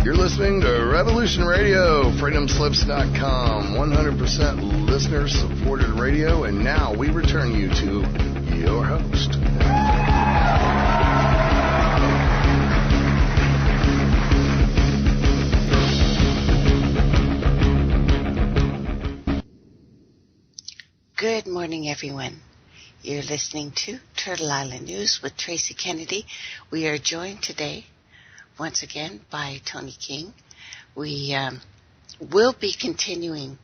You're listening to Revolution Radio, freedomslips.com, 100% listener-supported radio, and now we return you to your host. Good morning, everyone. You're listening to Turtle Island News with Tracey Kennedy. We are joined today, once again, by Tony King. We will be continuing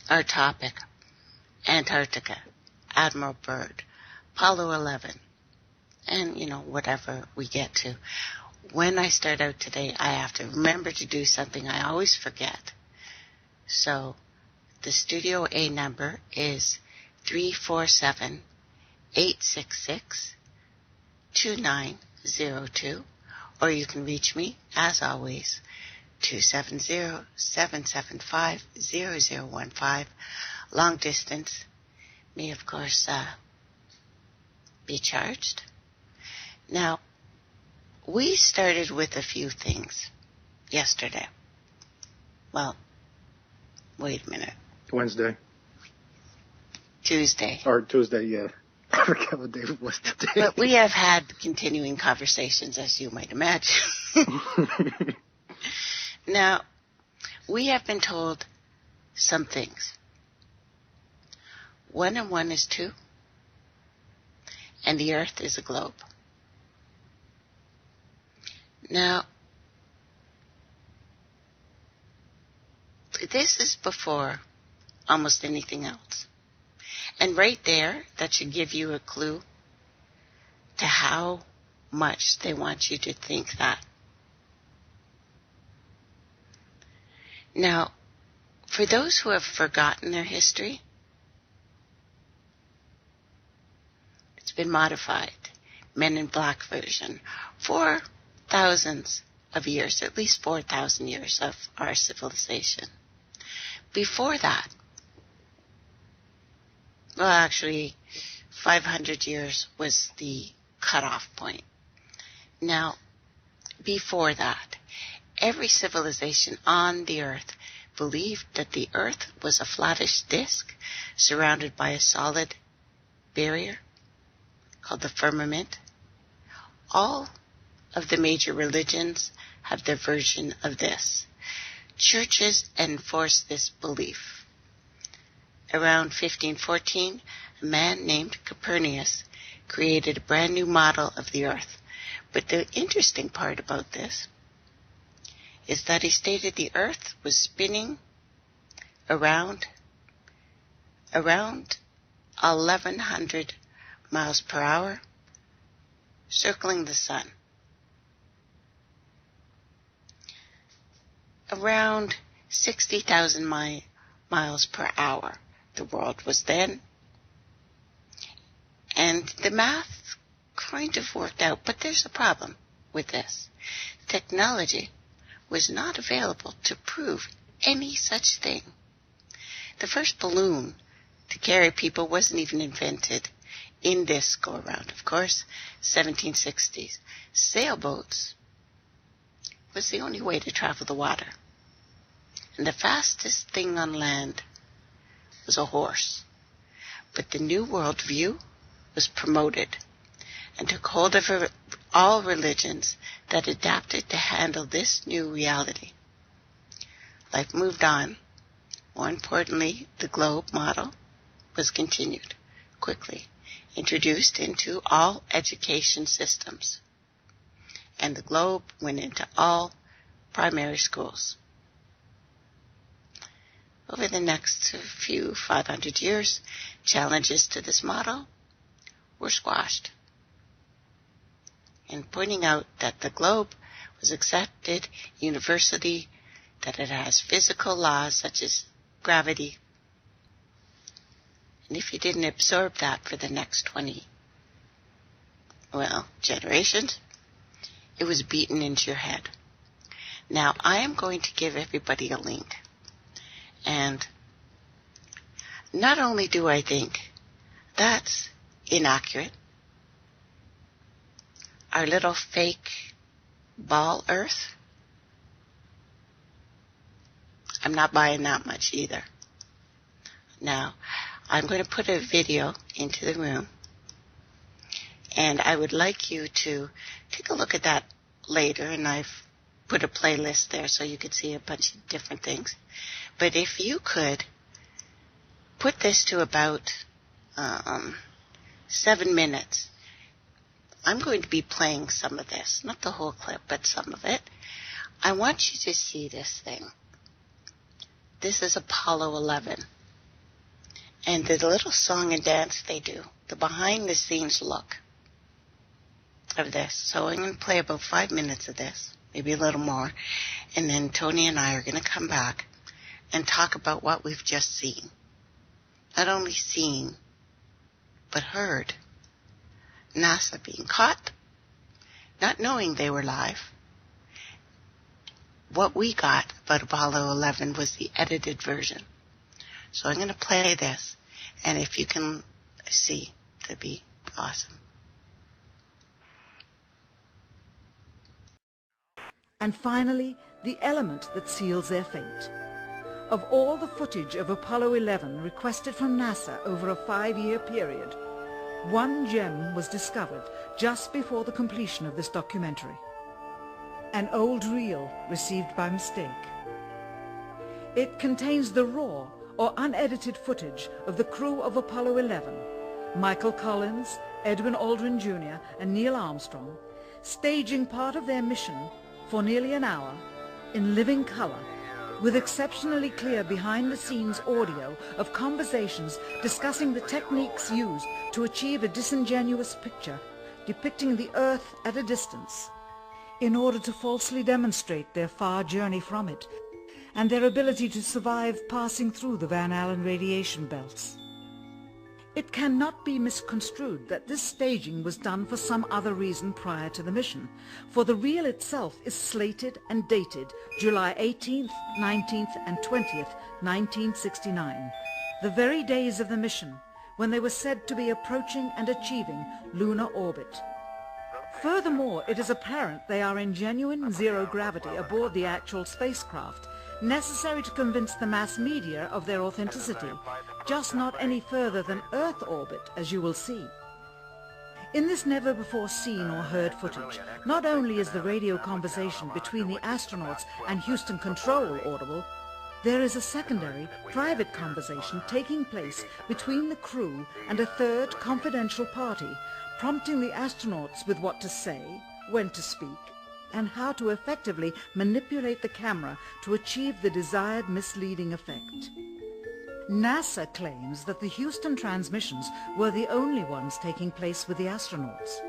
our topic, Antarctica, Admiral Byrd, Apollo 11, and, whatever we get to. When I start out today, I have to remember to do something I always forget. So, the Studio A number is 347-866-2902, or you can reach me, as always, 270-775-0015. Long distance may, of course, be charged. Now, we started with a few things yesterday. Well, wait a minute. Wednesday. Tuesday. Or Tuesday, yeah. I forget what day it was today. But we have had continuing conversations, as you might imagine. Now, we have been told some things. 1 and 1 is 2, and the Earth is a globe. Now, this is before almost anything else. And right there, that should give you a clue to how much they want you to think that. Now, for those who have forgotten their history, it's been modified, Men in Black version, for thousands of years, at least 4,000 years of our civilization. Before that, well, actually, 500 years was the cutoff point. Now, before that, every civilization on the Earth believed that the Earth was a flattish disk surrounded by a solid barrier called the firmament. All of the major religions have their version of this. Churches enforce this belief. Around 1514, a man named Copernicus created a brand new model of the Earth. But the interesting part about this is that he stated the Earth was spinning around 1,100 miles per hour, circling the sun. Around 60,000 miles per hour. The world was then. And the math kind of worked out, but there's a problem with this. Technology was not available to prove any such thing. The first balloon to carry people wasn't even invented in this go-around, of course, 1760s. Sailboats was the only way to travel the water. And the fastest thing on land was a horse. But the New World View was promoted and took hold of all religions that adapted to handle this new reality. Life moved on. More importantly, the globe model was continued quickly, introduced into all education systems. And the globe went into all primary schools. Over the next few 500 years, challenges to this model were squashed. And pointing out that the globe was accepted universally, that it has physical laws such as gravity. And if you didn't absorb that for the next 20, generations, it was beaten into your head. Now, I am going to give everybody a link. And not only do I think that's inaccurate, our little fake ball Earth I'm not buying that much either. Now, I'm going to put a video into the room, and I would like you to take a look at that later, and I've put a playlist there so you could see a bunch of different things. But if you could put this to about 7 minutes, I'm going to be playing some of this, not the whole clip, but some of it. I want you to see this thing. This is Apollo 11. And the little song and dance they do, the behind-the-scenes look of this. So I'm going to play about 5 minutes of this, maybe a little more, and then Tony and I are going to come back and talk about what we've just seen. Not only seen, but heard. NASA being caught, not knowing they were live. What we got about Apollo 11 was the edited version. So I'm going to play this, and if you can see, that'd be awesome. And finally, the element that seals their fate. Of all the footage of Apollo 11 requested from NASA over a 5-year period, one gem was discovered just before the completion of this documentary. An old reel received by mistake. It contains the raw or unedited footage of the crew of Apollo 11, Michael Collins, Edwin Aldrin Jr. and Neil Armstrong, staging part of their mission for nearly an hour in living color, with exceptionally clear behind-the-scenes audio of conversations discussing the techniques used to achieve a disingenuous picture depicting the Earth at a distance in order to falsely demonstrate their far journey from it and their ability to survive passing through the Van Allen radiation belts. It cannot be misconstrued that this staging was done for some other reason prior to the mission, for the reel itself is slated and dated July 18th, 19th and 20th, 1969, the very days of the mission when they were said to be approaching and achieving lunar orbit. Furthermore, it is apparent they are in genuine zero gravity aboard the actual spacecraft, necessary to convince the mass media of their authenticity, just not any further than Earth orbit, as you will see. In this never-before-seen or heard footage, not only is the radio conversation between the astronauts and Houston Control audible, there is a secondary, private conversation taking place between the crew and a third confidential party, prompting the astronauts with what to say, when to speak, and how to effectively manipulate the camera to achieve the desired misleading effect. NASA claims that the Houston transmissions were the only ones taking place with the astronauts.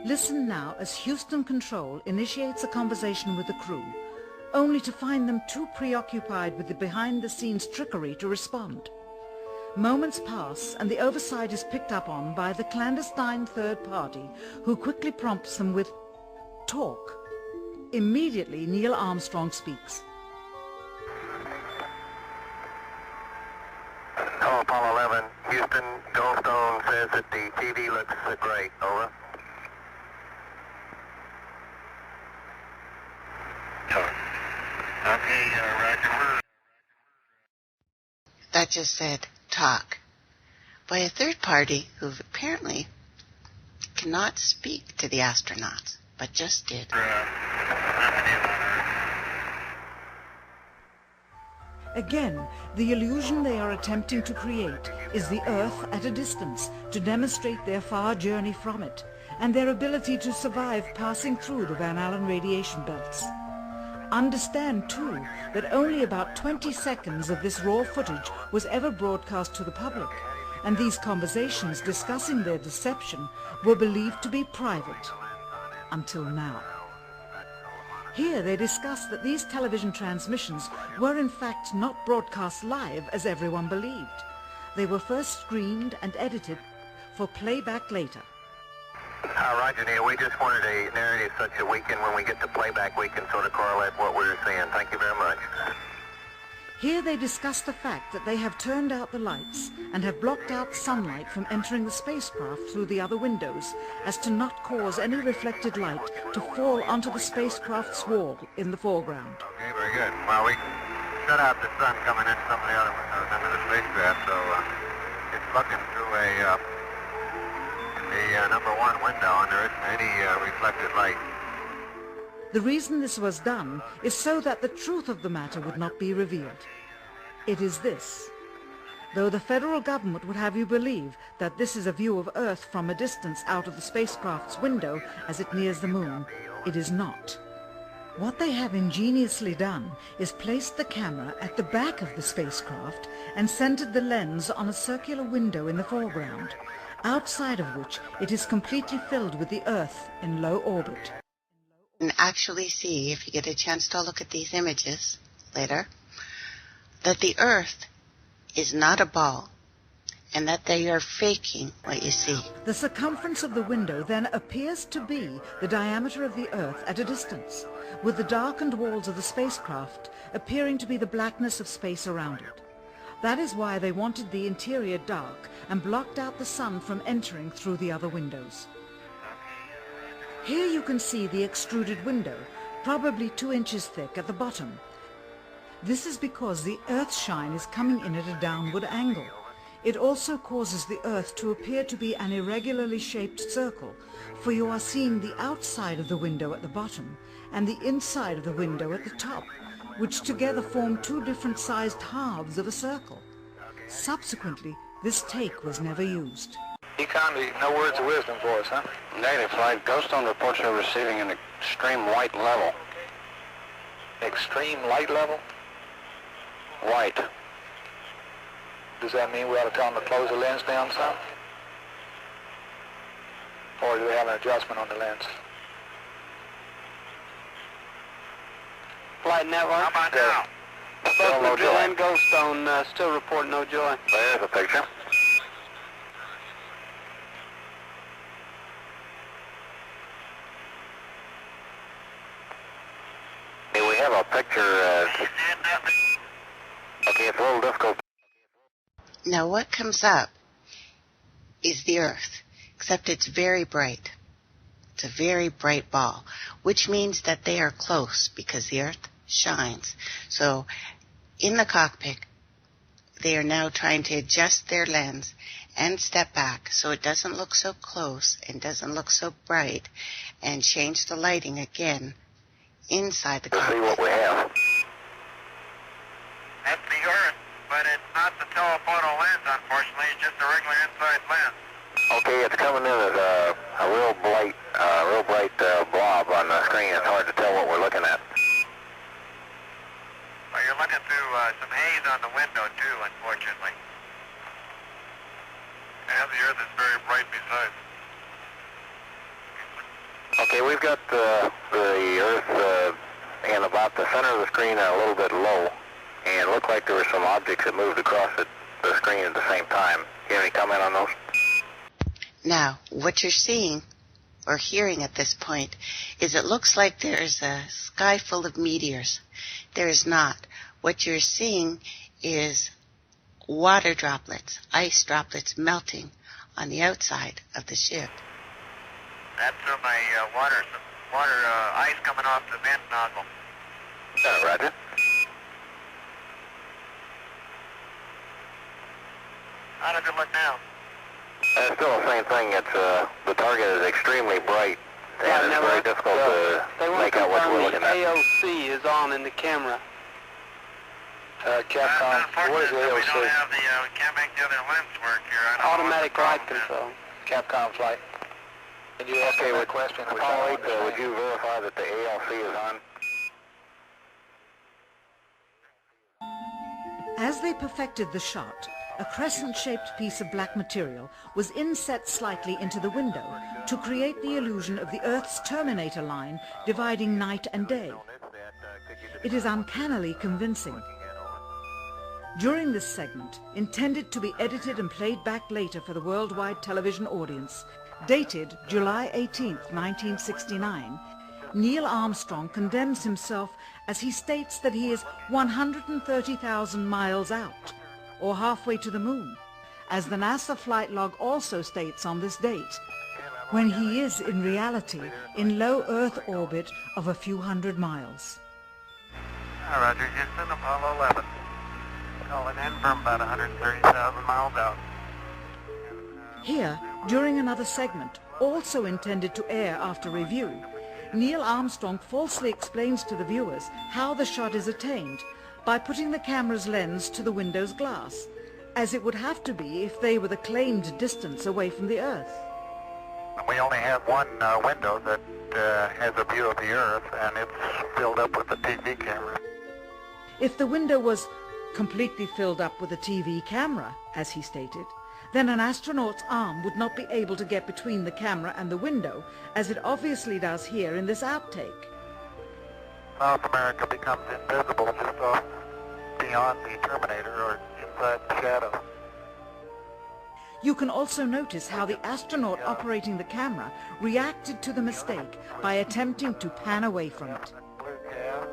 Listen now as Houston Control initiates a conversation with the crew, only to find them too preoccupied with the behind-the-scenes trickery to respond. Moments pass and the oversight is picked up on by the clandestine third party, who quickly prompts them with talk. Immediately, Neil Armstrong speaks. Hello, Apollo 11. Houston, Goldstone says that the TV looks great. Over. Okay, Roger. That just said talk by a third party who apparently cannot speak to the astronauts, but just did. Again, the illusion they are attempting to create is the Earth at a distance to demonstrate their far journey from it and their ability to survive passing through the Van Allen radiation belts. Understand, too, that only about 20 seconds of this raw footage was ever broadcast to the public, and these conversations discussing their deception were believed to be private, until now. Here they discuss that these television transmissions were in fact not broadcast live as everyone believed. They were first screened and edited for playback later. Roger, Neil. We just wanted a narrative such that we can, when we get to playback, we can sort of correlate what we were seeing. Thank you very much. Here they discuss the fact that they have turned out the lights and have blocked out sunlight from entering the spacecraft through the other windows, as to not cause any reflected light to fall onto the spacecraft's wall in the foreground. Okay, very good. Well, shut out the sun coming in some of the other windows into the spacecraft, so it's looking through the number one window, and there isn't any reflected light. The reason this was done is so that the truth of the matter would not be revealed. It is this. Though the federal government would have you believe that this is a view of Earth from a distance out of the spacecraft's window as it nears the moon, it is not. What they have ingeniously done is placed the camera at the back of the spacecraft and centered the lens on a circular window in the foreground, outside of which it is completely filled with the Earth in low orbit. You can actually see, if you get a chance to look at these images later, that the Earth is not a ball, and that they are faking what you see. The circumference of the window then appears to be the diameter of the Earth at a distance, with the darkened walls of the spacecraft appearing to be the blackness of space around it. That is why they wanted the interior dark and blocked out the sun from entering through the other windows. Here you can see the extruded window, probably 2 inches thick at the bottom. This is because the Earth's shine is coming in at a downward angle. It also causes the Earth to appear to be an irregularly shaped circle, for you are seeing the outside of the window at the bottom and the inside of the window at the top, which together form 2 different sized halves of a circle. Subsequently, this take was never used. Econ, no words of wisdom for us, huh? Negative flight. Ghostone reports are receiving an extreme white level. Extreme light level? White. Does that mean we ought to tell them to close the lens down some? Or do they have an adjustment on the lens? Flight network. How about now? Both no Madrid joy. and Ghostone still report no joy. There's a picture. Okay, we have a picture. Okay, it's a little difficult. Now what comes up is the Earth, except it's very bright. It's a very bright ball, which means that they are close because the Earth shines. So in the cockpit, they are now trying to adjust their lens and step back so it doesn't look so close and doesn't look so bright, and change the lighting again inside the Let's see what cockpit. we have. That's the Earth, but it's not the telephoto lens, unfortunately. It's just a regular inside lens. Okay, it's coming in as a real bright blob on the screen. It's hard to tell what we're looking at. Well, you're looking through some haze on the window, too, unfortunately. And the Earth is very bright besides. Okay, we've got the Earth in about the center of the screen and a little bit low, and it looked like there were some objects that moved across the screen at the same time. You have any comment on those? Now, what you're seeing or hearing at this point is it looks like there's a sky full of meteors. There is not. What you're seeing is water droplets, ice droplets melting on the outside of the ship. That's from a water ice coming off the vent nozzle. Roger. How does it look now? It's still the same thing. It's the target is extremely bright, and it's very difficult They to want make to out what we're confirm looking the at. AOC is on in the camera. Capcom, what is the AOC? We don't have the, we can't make the other lens work here. I don't know Automatic what the light problem is. control. Capcom flight. Can you ask me a question? Apollo 8, would you verify that the ALC is on? As they perfected the shot, a crescent-shaped piece of black material was inset slightly into the window to create the illusion of the Earth's terminator line dividing night and day. It is uncannily convincing. During this segment, intended to be edited and played back later for the worldwide television audience, dated July 18, 1969, Neil Armstrong condemns himself as he states that he is 130,000 miles out, or halfway to the moon, as the NASA flight log also states on this date, when he is in reality in low Earth orbit of a few hundred miles. Hi, Roger. Houston, Apollo 11. Calling in from about 130,000 miles out. Here, during another segment, also intended to air after review, Neil Armstrong falsely explains to the viewers how the shot is attained by putting the camera's lens to the window's glass, as it would have to be if they were the claimed distance away from the Earth. We only have one window that has a view of the Earth, and it's filled up with the TV camera. If the window was completely filled up with a TV camera, as he stated, then an astronaut's arm would not be able to get between the camera and the window, as it obviously does here in this outtake. South America becomes invisible just off beyond the Terminator or inside the shadow. You can also notice how the astronaut operating the camera reacted to the mistake by attempting to pan away from it. Blue cast.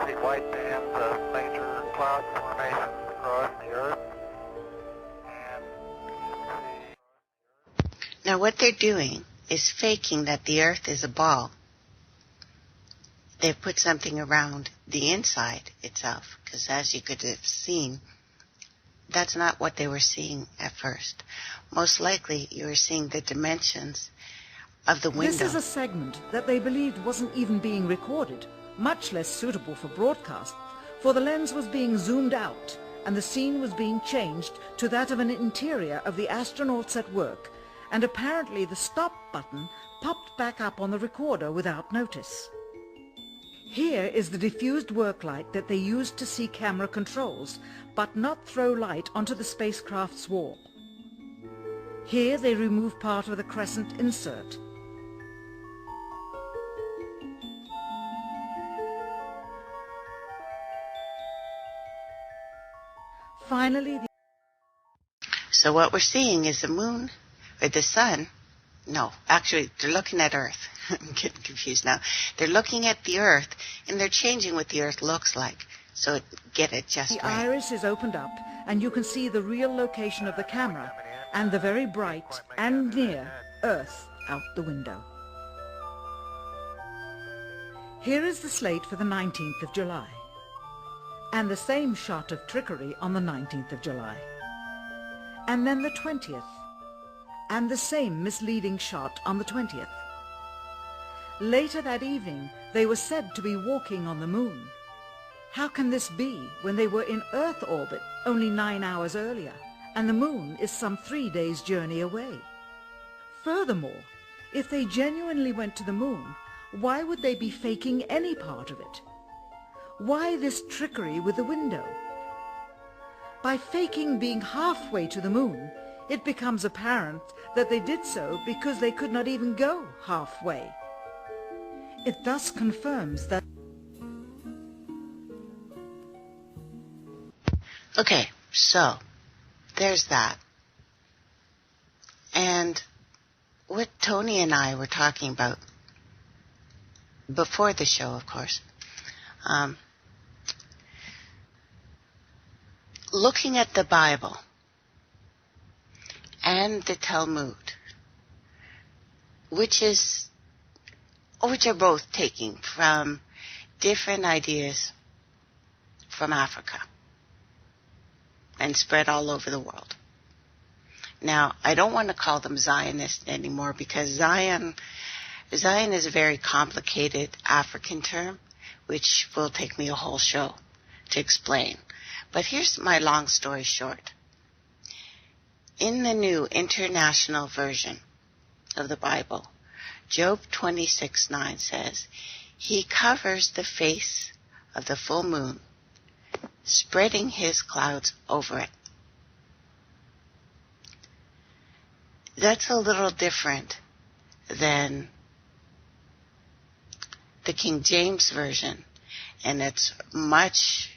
See white bands of major cloud formations across the Earth. Now what they're doing is faking that the Earth is a ball. They've put something around the inside itself, because as you could have seen, that's not what they were seeing at first. Most likely you were seeing the dimensions of the window. This is a segment that they believed wasn't even being recorded, much less suitable for broadcast, for the lens was being zoomed out and the scene was being changed to that of an interior of the astronauts at work, and apparently the stop button popped back up on the recorder without notice. Here is the diffused work light that they used to see camera controls, but not throw light onto the spacecraft's wall. Here they remove part of the crescent insert. Finally, So what we're seeing is the moon, or the sun. No, actually, they're looking at Earth. I'm getting confused now. They're looking at the Earth, and they're changing what the Earth looks like. So get it just the right. iris is opened up, and you can see the real location of the camera and the very bright and near Earth out the window. Here is the slate for the 19th of July, and the same shot of trickery on the 19th of July, and then the 20th, and the same misleading shot on the 20th. Later that evening, they were said to be walking on the moon. How can this be when they were in Earth orbit only 9 hours earlier, and the moon is some 3 days' journey away? Furthermore, if they genuinely went to the moon, why would they be faking any part of it? Why this trickery with the window? By faking being halfway to the moon, it becomes apparent that they did so because they could not even go halfway. It thus confirms that... Okay, so there's that. And what Tony and I were talking about before the show, of course, looking at the Bible and the Talmud, which are both taking from different ideas from Africa and spread all over the world. Now, I don't want to call them Zionists anymore, because Zion is a very complicated African term, which will take me a whole show to explain. But here's my long story short. In the New International Version of the Bible, Job 26:9 says, "He covers the face of the full moon, spreading his clouds over it." That's a little different than the King James Version, and it's much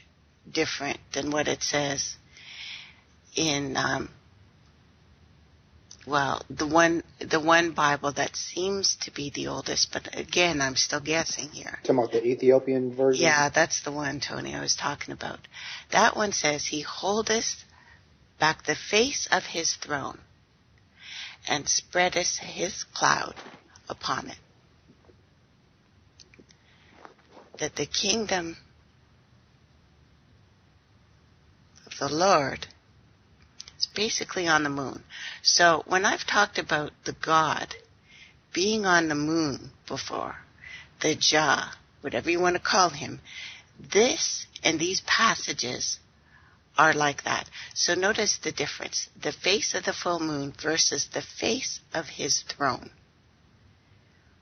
different than what it says in the one Bible that seems to be the oldest, but again, I'm still guessing here. Talking about the Ethiopian version? Yeah, that's the one, Tony, I was talking about. That one says, "He holdeth back the face of his throne, and spreadeth his cloud upon it." That the kingdom the Lord is basically on the moon. So when I've talked about the God being on the moon before, the Jah, whatever you want to call him, this and these passages are like that. So notice the difference. The face of the full moon versus the face of his throne.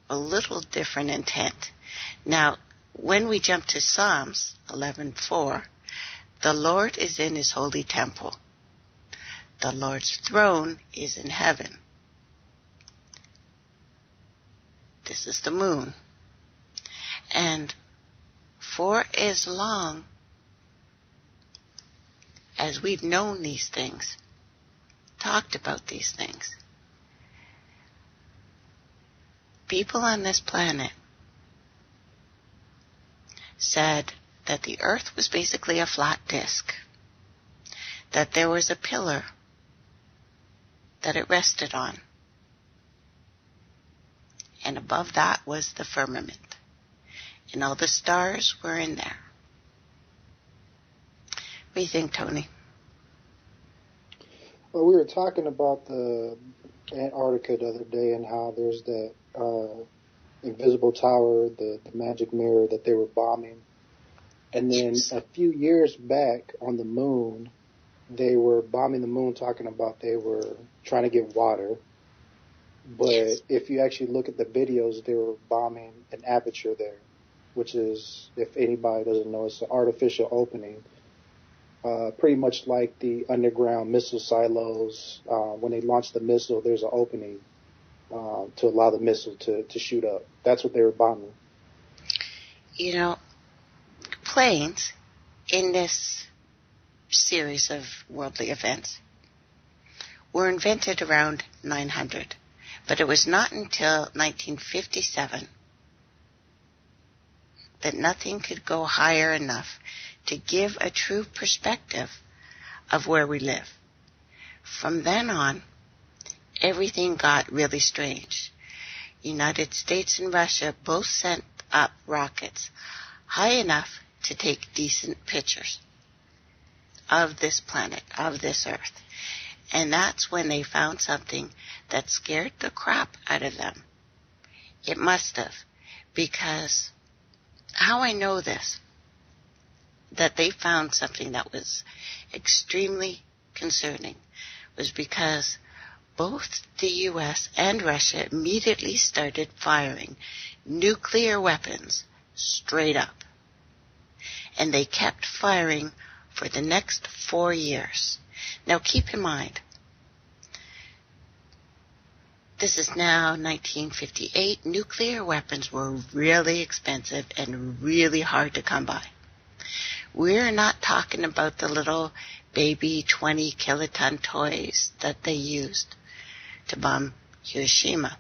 A little different intent. Now, when we jump to Psalms 11:4, the Lord is in his holy temple. The Lord's throne is in heaven. This is the moon. And for as long as we've known these things, talked about these things, people on this planet said that the earth was basically a flat disk, that there was a pillar that it rested on, and above that was the firmament, and all the stars were in there. What do you think, Tony? Well, we were talking about the Antarctica the other day and how there's that invisible tower, the magic mirror that they were bombing. And then a few years back on the moon, they were bombing the moon, talking about they were trying to get water. But if you actually look at the videos, they were bombing an aperture there, which is, if anybody doesn't know, it's an artificial opening. Pretty much like the underground missile silos. When they launch the missile, there's an opening to allow the missile to shoot up. That's what they were bombing. You know, planes in this series of worldly events were invented around 900, but it was not until 1957 that nothing could go higher enough to give a true perspective of where we live. From then on, everything got really strange. United States and Russia both sent up rockets high enough to take decent pictures of this planet, of this Earth. And that's when they found something that scared the crap out of them. It must have, because how I know this, that they found something that was extremely concerning, was because both the U.S. and Russia immediately started firing nuclear weapons straight up. And they kept firing for the next 4 years. Now keep in mind, this is now 1958. Nuclear weapons were really expensive and really hard to come by. We're not talking about the little baby 20 kiloton toys that they used to bomb Hiroshima.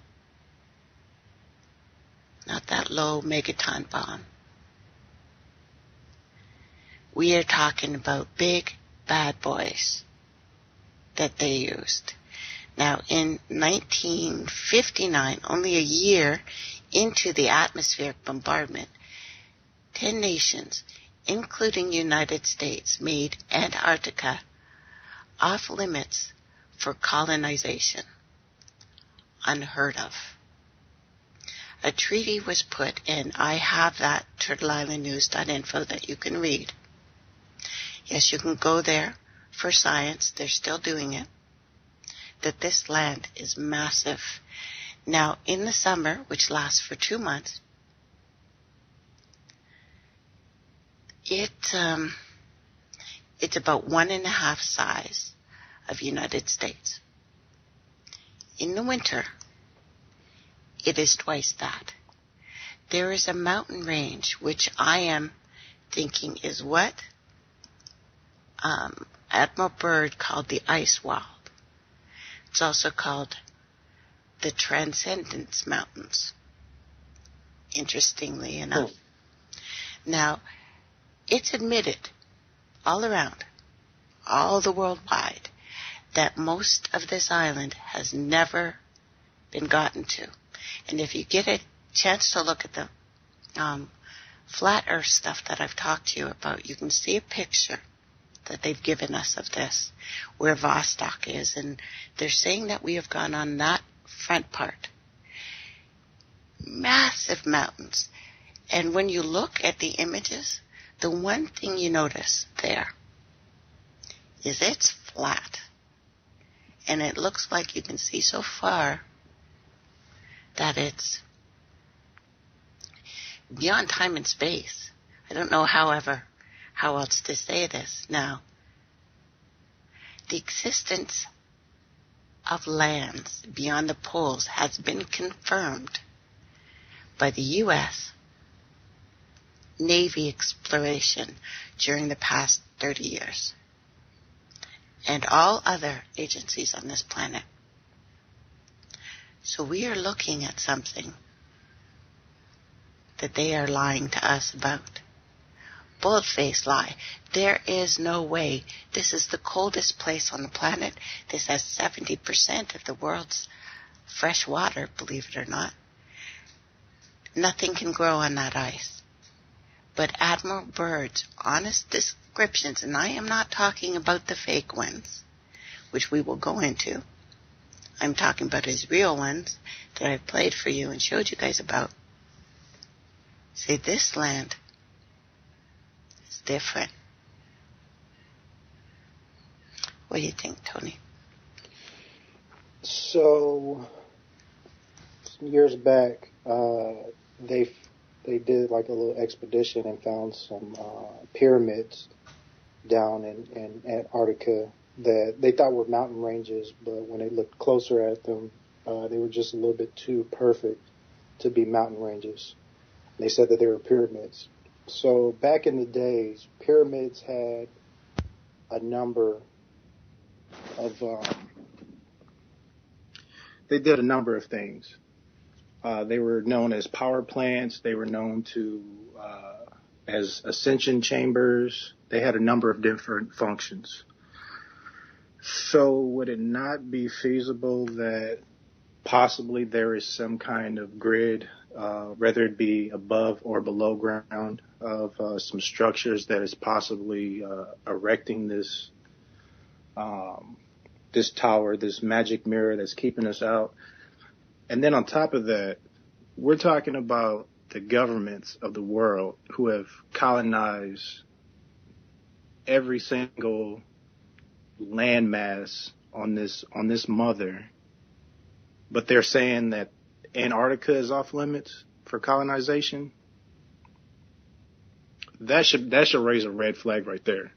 Not that low megaton bomb. We are talking about big bad boys that they used. Now, in 1959, only a year into the atmospheric bombardment, 10 nations, including United States, made Antarctica off limits for colonization. Unheard of. A treaty was put in. I have that, turtleislandnews.info, that you can read. Yes, you can go there for science. They're still doing it. That this land is massive. Now, in the summer, which lasts for 2 months, it's about 1.5 size of United States. In the winter, it is twice that. There is a mountain range, which I am thinking is what Admiral Byrd called the Ice Wall. It's also called the Transcendence Mountains, interestingly enough. Now, it's admitted all around, all the worldwide, that most of this island has never been gotten to. And if you get a chance to look at the flat earth stuff that I've talked to you about, you can see a picture that they've given us of this, where Vostok is, and they're saying that we have gone on that front part. Massive mountains. And when you look at the images, the one thing you notice there is it's flat. And it looks like you can see so far that it's beyond time and space. I don't know, however, how else to say this now. The existence of lands beyond the poles has been confirmed by the U.S. Navy exploration during the past 30 years and all other agencies on this planet. So we are looking at something that they are lying to us about. Bold-faced lie. There is no way. This is the coldest place on the planet. This has 70% of the world's fresh water, believe it or not. Nothing can grow on that ice. But Admiral Byrd's honest descriptions, and I am not talking about the fake ones, which we will go into. I'm talking about his real ones that I played for you and showed you guys about. Say, this land is different. What do you think, Tony? So, some years back, they did like a little expedition and found some pyramids down in Antarctica that they thought were mountain ranges, but when they looked closer at them, they were just a little bit too perfect to be mountain ranges. They said that they were pyramids. So back in the days, pyramids had a number of, they did a number of things. They were known as power plants. They were known to as ascension chambers. They had a number of different functions. So would it not be feasible that possibly there is some kind of grid, whether it be above or below ground, of some structures that is possibly erecting this this tower, this magic mirror that's keeping us out? And then on top of that, we're talking about the governments of the world who have colonized every single landmass on this mother, but they're saying that Antarctica is off limits for colonization. That should raise a red flag right there.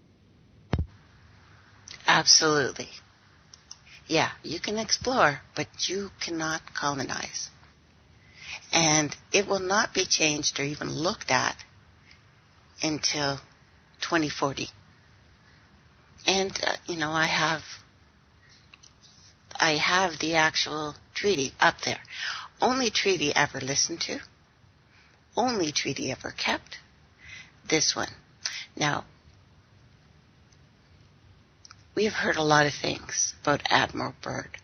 Absolutely. Yeah, you can explore, but you cannot colonize. And it will not be changed or even looked at until 2040. And, I have the actual treaty up there. Only treaty ever listened to. Only treaty ever kept. This one. Now, we have heard a lot of things about Admiral Byrd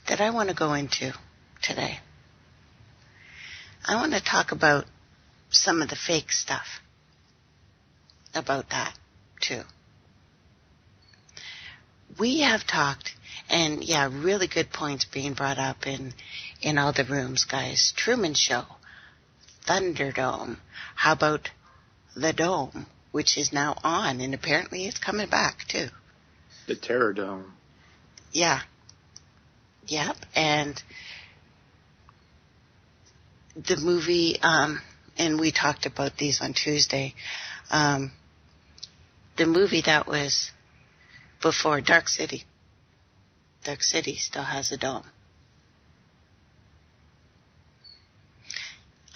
that I want to go into today. I want to talk about some of the fake stuff about that, too. We have talked, and yeah, really good points being brought up in all the rooms, guys. Truman Show, Thunderdome. How about the Dome, which is now on, and apparently it's coming back, too. The Terror Dome. Yeah. Yep. And the movie, and we talked about these on Tuesday, the movie that was before Dark City. Dark City still has a dome.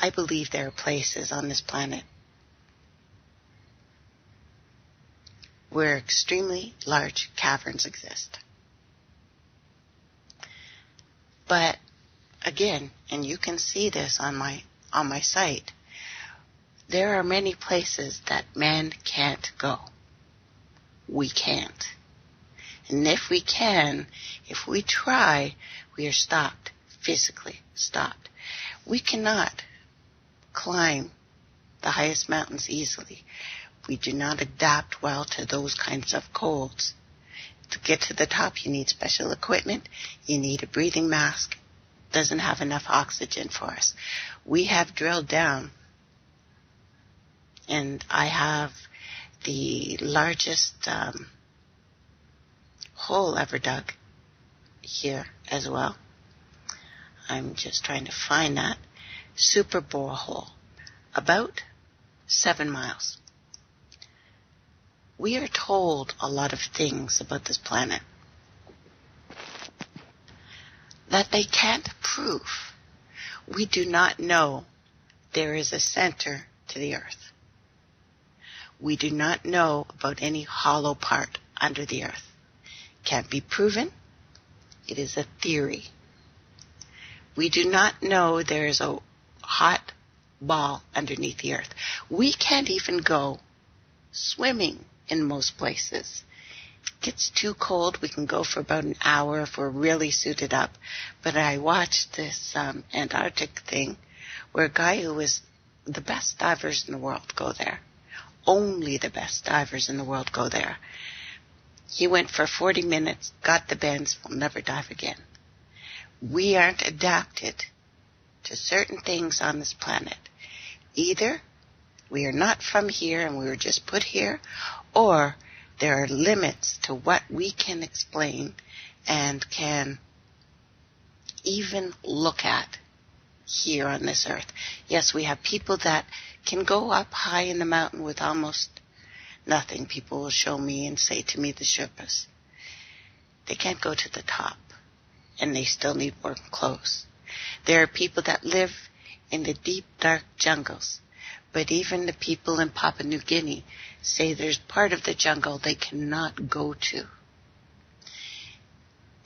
I believe there are places on this planet where extremely large caverns exist. But again, and you can see this on my site, there are many places that man can't go. We can't. And if we can, if we try, we are stopped, physically stopped. We cannot climb the highest mountains easily. We do not adapt well to those kinds of colds. To get to the top, you need special equipment. You need a breathing mask. Doesn't have enough oxygen for us. We have drilled down, and I have the largest hole ever dug here as well. I'm just trying to find that. Super borehole, about 7 miles. We are told a lot of things about this planet that they can't prove. We do not know there is a center to the earth. We do not know about any hollow part under the earth. Can't be proven. It is a theory. We do not know there is a hot ball underneath the earth. We can't even go swimming in most places. It gets too cold. We can go for about an hour if we're really suited up. But I watched this Antarctic thing where a guy who was the best divers in the world go there. Only the best divers in the world go there. He went for 40 minutes, got the bends, will never dive again. We aren't adapted to certain things on this planet. Either we are not from here and we were just put here, or there are limits to what we can explain and can even look at here on this earth. Yes, we have people that can go up high in the mountain with almost nothing. People will show me and say to me, the Sherpas. They can't go to the top, and they still need warm clothes. There are people that live in the deep, dark jungles, but even the people in Papua New Guinea say there's part of the jungle they cannot go to.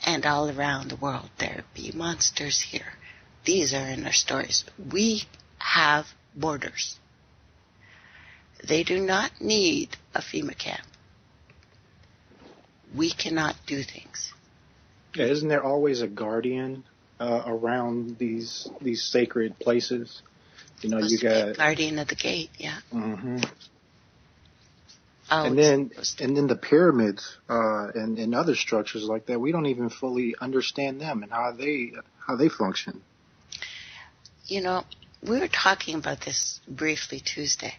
And all around the world, there be monsters here. These are in our stories. We have borders. They do not need a FEMA camp. We cannot do things. Yeah, isn't there always a guardian around these sacred places? You know, you got guardian of the gate. Yeah. Mm-hmm. Oh, and then the pyramids and other structures like that. We don't even fully understand them and how they function. You know, we were talking about this briefly Tuesday.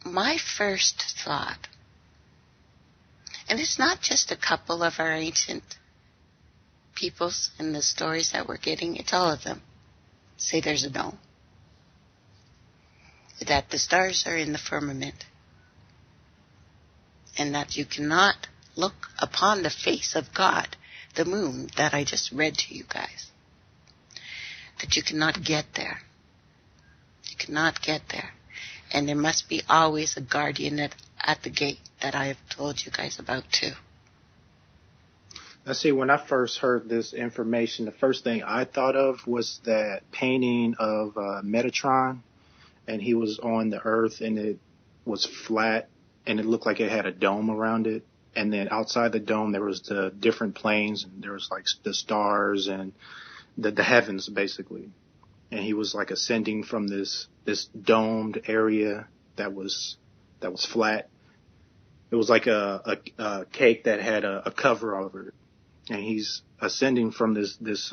My first thought, and it's not just a couple of our ancient peoples in the stories that we're getting, it's all of them, say there's a dome, that the stars are in the firmament, and that you cannot look upon the face of God, the moon that I just read to you guys, that you cannot get there. You cannot get there. And there must be always a guardian at the gate that I have told you guys about too. I see, when I first heard this information, the first thing I thought of was that painting of Metatron, and he was on the earth and it was flat and it looked like it had a dome around it. And then outside the dome, there was the different planes, and there was like the stars and the heavens basically. And he was like ascending from this domed area that was flat. It was like a cake that had a cover over it, and he's ascending from this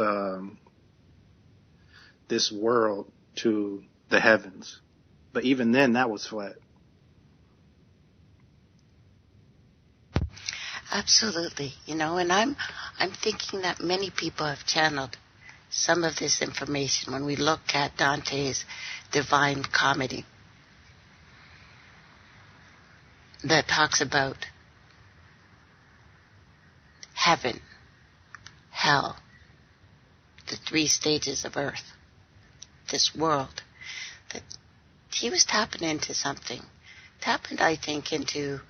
world to the heavens. But even then, that was flat. Absolutely, you know, and I'm thinking that many people have channeled some of this information when we look at Dante's Divine Comedy that talks about heaven, hell, the 3 stages of earth, this world, that he was tapping into something, I think, into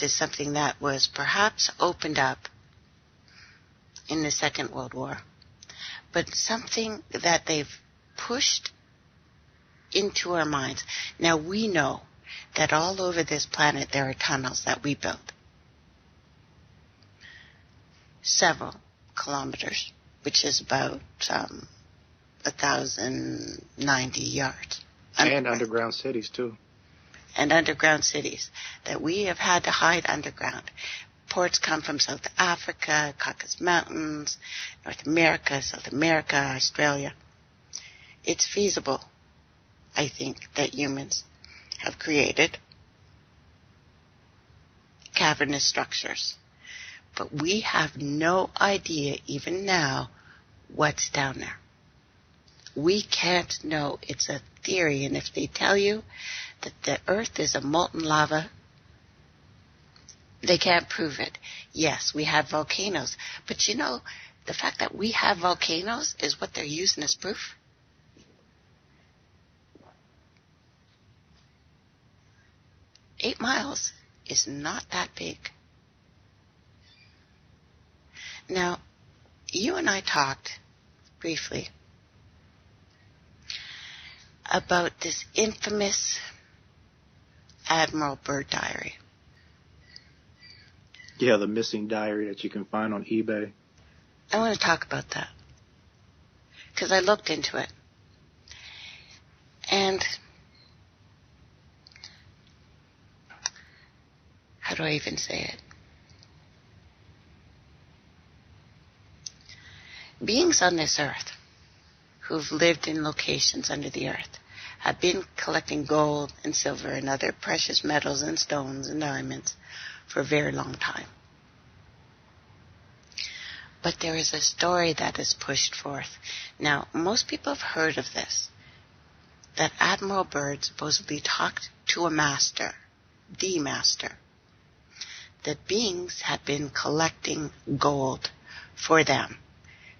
something that was perhaps opened up in the Second World War, but something that they've pushed into our minds. Now we know that all over this planet there are tunnels that we built. Several kilometers, which is about 1,090 yards And underground cities, too. And underground cities that we have had to hide underground. Ports come from South Africa, Caucasus Mountains, North America, South America, Australia. It's feasible, I think, that humans have created cavernous structures. But we have no idea, even now, what's down there. We can't know. It's a theory, and if they tell you that the Earth is a molten lava, they can't prove it. Yes, we have volcanoes, but you know, the fact that we have volcanoes is what they're using as proof. Eight miles is not that big. Now, you and I talked briefly about this infamous Admiral Byrd diary. Yeah, the missing diary that you can find on eBay. I want to talk about that because I looked into it. And how do I even say it? Beings on this earth who've lived in locations under the earth have been collecting gold and silver and other precious metals and stones and diamonds for a very long time. But there is a story that is pushed forth. Now, most people have heard of this, that Admiral Byrd supposedly talked to a master, the master, that beings had been collecting gold for them,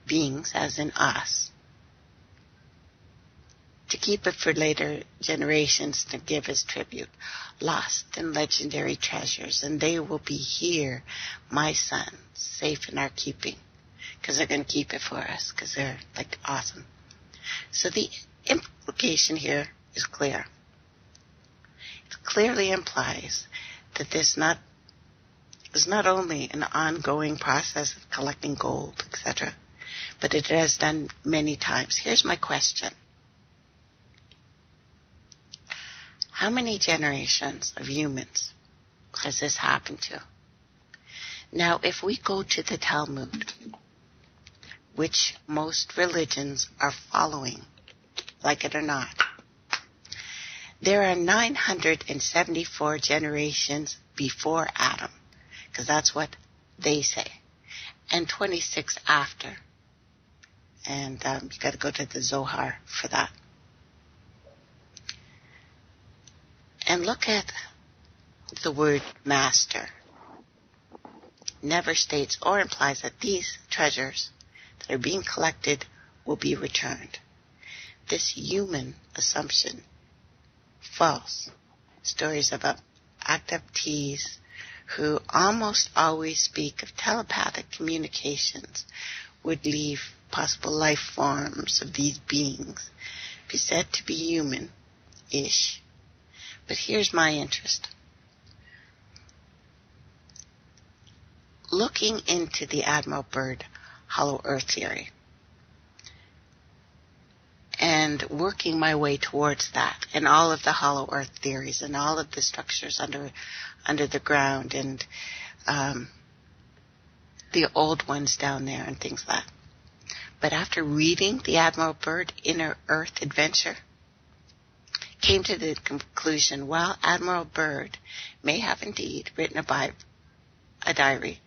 beings as in us, to keep it for later generations to give as tribute, lost and legendary treasures, and they will be here, my sons, safe in our keeping, because they're going to keep it for us, because they're like awesome. So the implication here is clear. It clearly implies that this is not only an ongoing process of collecting gold, etc., but it has done many times. Here's my question. How many generations of humans has this happened to? Now, if we go to the Talmud, which most religions are following, like it or not, there are 974 generations before Adam, because that's what they say, and 26 after. And you got to go to the Zohar for that. And look at the word master. Never states or implies that these treasures that are being collected will be returned. This human assumption, false. Stories about abductees who almost always speak of telepathic communications would leave possible life forms of these beings be said to be human-ish. But here's my interest. Looking into the Admiral Byrd Hollow Earth theory and working my way towards that and all of the Hollow Earth theories and all of the structures under the ground and the old ones down there and things like that. But after reading the Admiral Byrd Inner Earth Adventure, came to the conclusion, while Admiral Byrd may have indeed written a diary,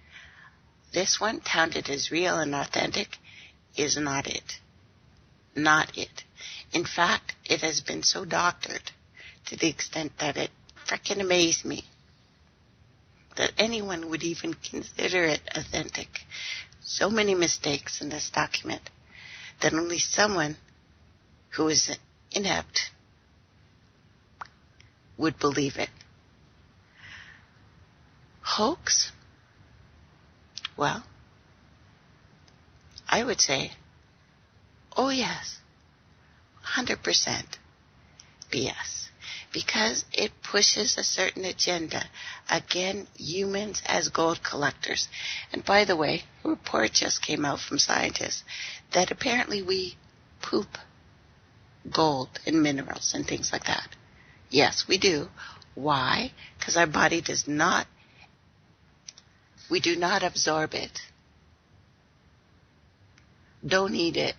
this one, touted as real and authentic, is not it. Not it. In fact, it has been so doctored to the extent that it frickin' amazed me that anyone would even consider it authentic. So many mistakes in this document that only someone who is inept would believe it. Hoax? Well, I would say, oh yes, 100% BS. Because it pushes a certain agenda. Again, humans as gold collectors. And by the way, a report just came out from scientists that apparently we poop gold and minerals and things like that. Yes, we do. Why? Because our body we do not absorb it. Don't eat it.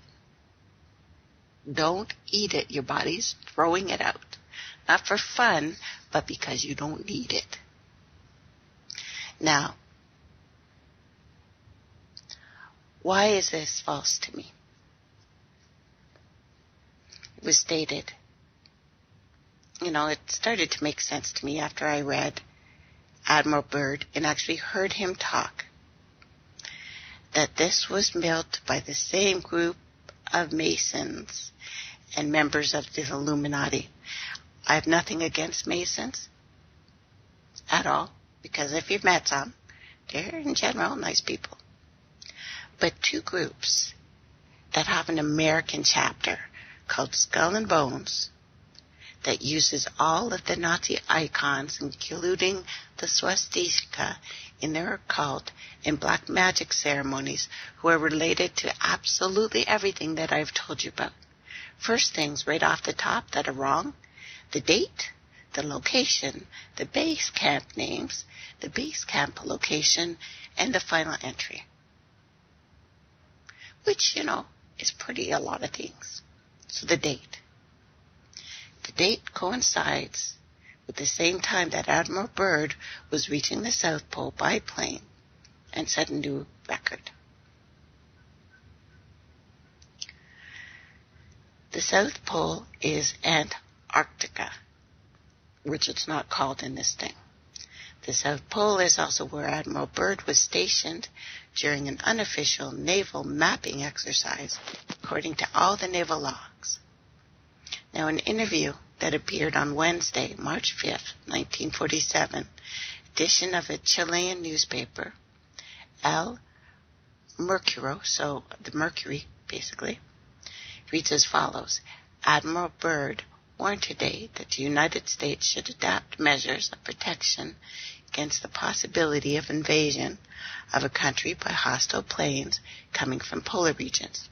Don't eat it. Your body's throwing it out. Not for fun, but because you don't need it. Now, why is this false to me? It was stated, it started to make sense to me after I read Admiral Byrd and actually heard him talk, that this was built by the same group of Masons and members of the Illuminati. I have nothing against Masons at all, because if you've met some, they're in general nice people. But two groups that have an American chapter called Skull and Bones that uses all of the Nazi icons, including the swastika, in their occult and black magic ceremonies, who are related to absolutely everything that I've told you about. First things right off the top that are wrong: the date, the location, the base camp names, the base camp location, and the final entry. Which, is pretty a lot of things. So the date. The date coincides with the same time that Admiral Byrd was reaching the South Pole by plane and set a new record. The South Pole is Antarctica, which it's not called in this thing. The South Pole is also where Admiral Byrd was stationed during an unofficial naval mapping exercise, according to all the naval logs. Now, an interview that appeared on Wednesday, March 5th, 1947, edition of a Chilean newspaper, El Mercurio, so the Mercury, basically, reads as follows: Admiral Byrd warned today that the United States should adopt measures of protection against the possibility of invasion of a country by hostile planes coming from polar regions.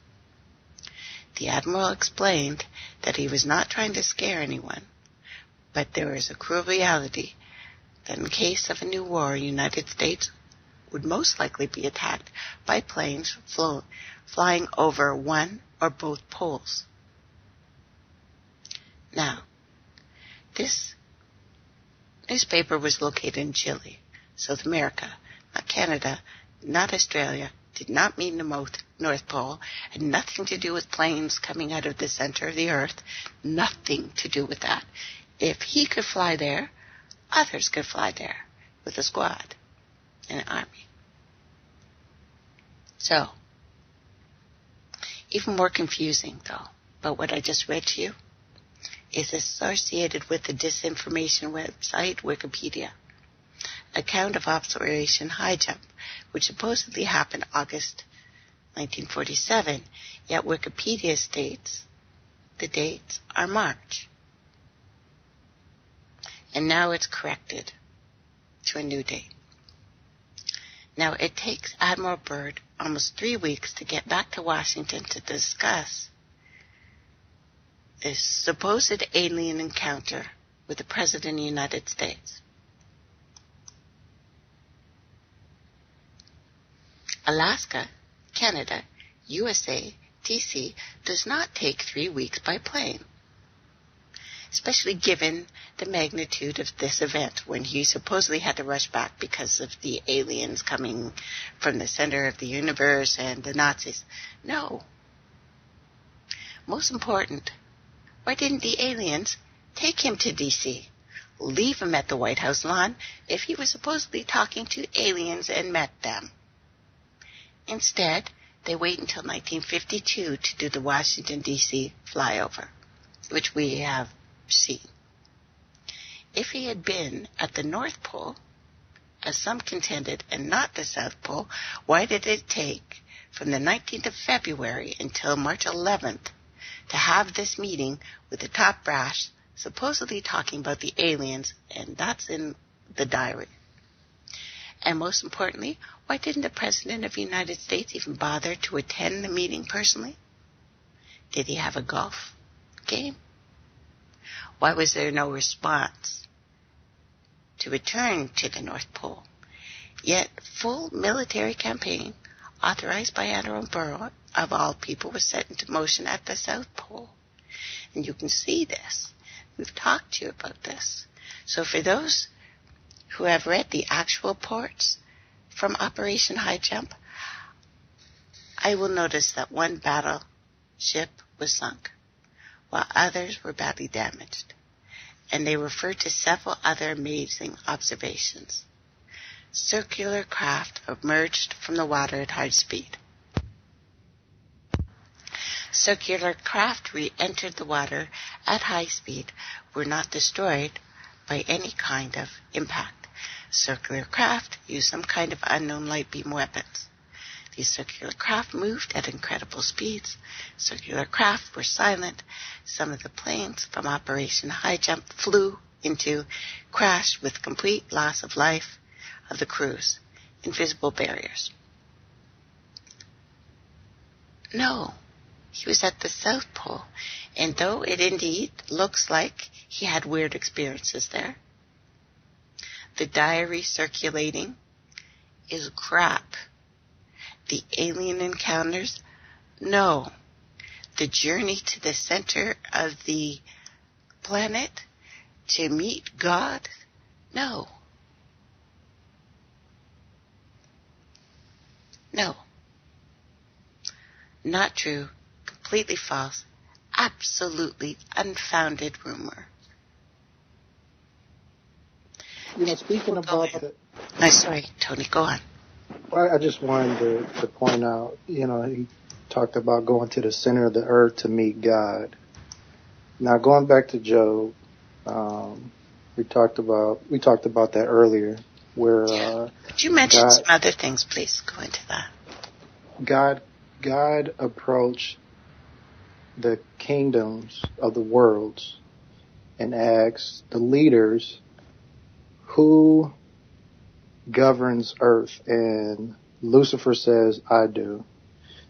The Admiral explained that he was not trying to scare anyone, but there is a cruel reality that in case of a new war, the United States would most likely be attacked by planes flying over one or both poles. Now, this newspaper was located in Chile, South America, not Canada, not Australia, did not mean the North Pole, had nothing to do with planes coming out of the center of the earth, nothing to do with that. If he could fly there, others could fly there with a squad and an army. So, even more confusing, though, about what I just read to you, is associated with the disinformation website Wikipedia. Account of Operation High Jump, which supposedly happened August 1947, yet Wikipedia states the dates are March. And now it's corrected to a new date. Now, it takes Admiral Byrd almost 3 weeks to get back to Washington to discuss this supposed alien encounter with the President of the United States. Alaska, Canada, USA, DC does not take 3 weeks by plane, especially given the magnitude of this event when he supposedly had to rush back because of the aliens coming from the center of the universe and the Nazis. No. Most important, why didn't the aliens take him to DC? Leave him at the White House lawn if he was supposedly talking to aliens and met them. Instead, they wait until 1952 to do the Washington, D.C. flyover, which we have seen. If he had been at the North Pole, as some contended, and not the South Pole, why did it take from the 19th of February until March 11th to have this meeting with the top brass supposedly talking about the aliens, and that's in the diary? And most importantly, why didn't the President of the United States even bother to attend the meeting personally? Did he have a golf game? Why was there no response to return to the North Pole? Yet full military campaign authorized by Admiral Byrd, of all people, was set into motion at the South Pole. And you can see this. We've talked to you about this. So for those who have read the actual reports from Operation High Jump, I will notice that one battleship was sunk, while others were badly damaged. And they refer to several other amazing observations. Circular craft emerged from the water at high speed. Circular craft re-entered the water at high speed, were not destroyed by any kind of impact. Circular craft used some kind of unknown light beam weapons. These circular craft moved at incredible speeds. Circular craft were silent. Some of the planes from Operation High Jump flew into, crashed with complete loss of life of the crews. Invisible barriers. No, he was at the South Pole, and though it indeed looks like he had weird experiences there, the diary circulating is crap. The alien encounters? No. The journey to the center of the planet to meet God? No. No. Not true. Completely false. Absolutely unfounded rumor. You know, speaking about the... No, sorry, Tony, go on. I just wanted to point out, you know, he talked about going to the center of the earth to meet God. Now, going back to Job, we talked about that earlier, where Could you mention some other things, please? Go into that. God approached the kingdoms of the worlds and asked the leaders who governs earth, and Lucifer says, I do.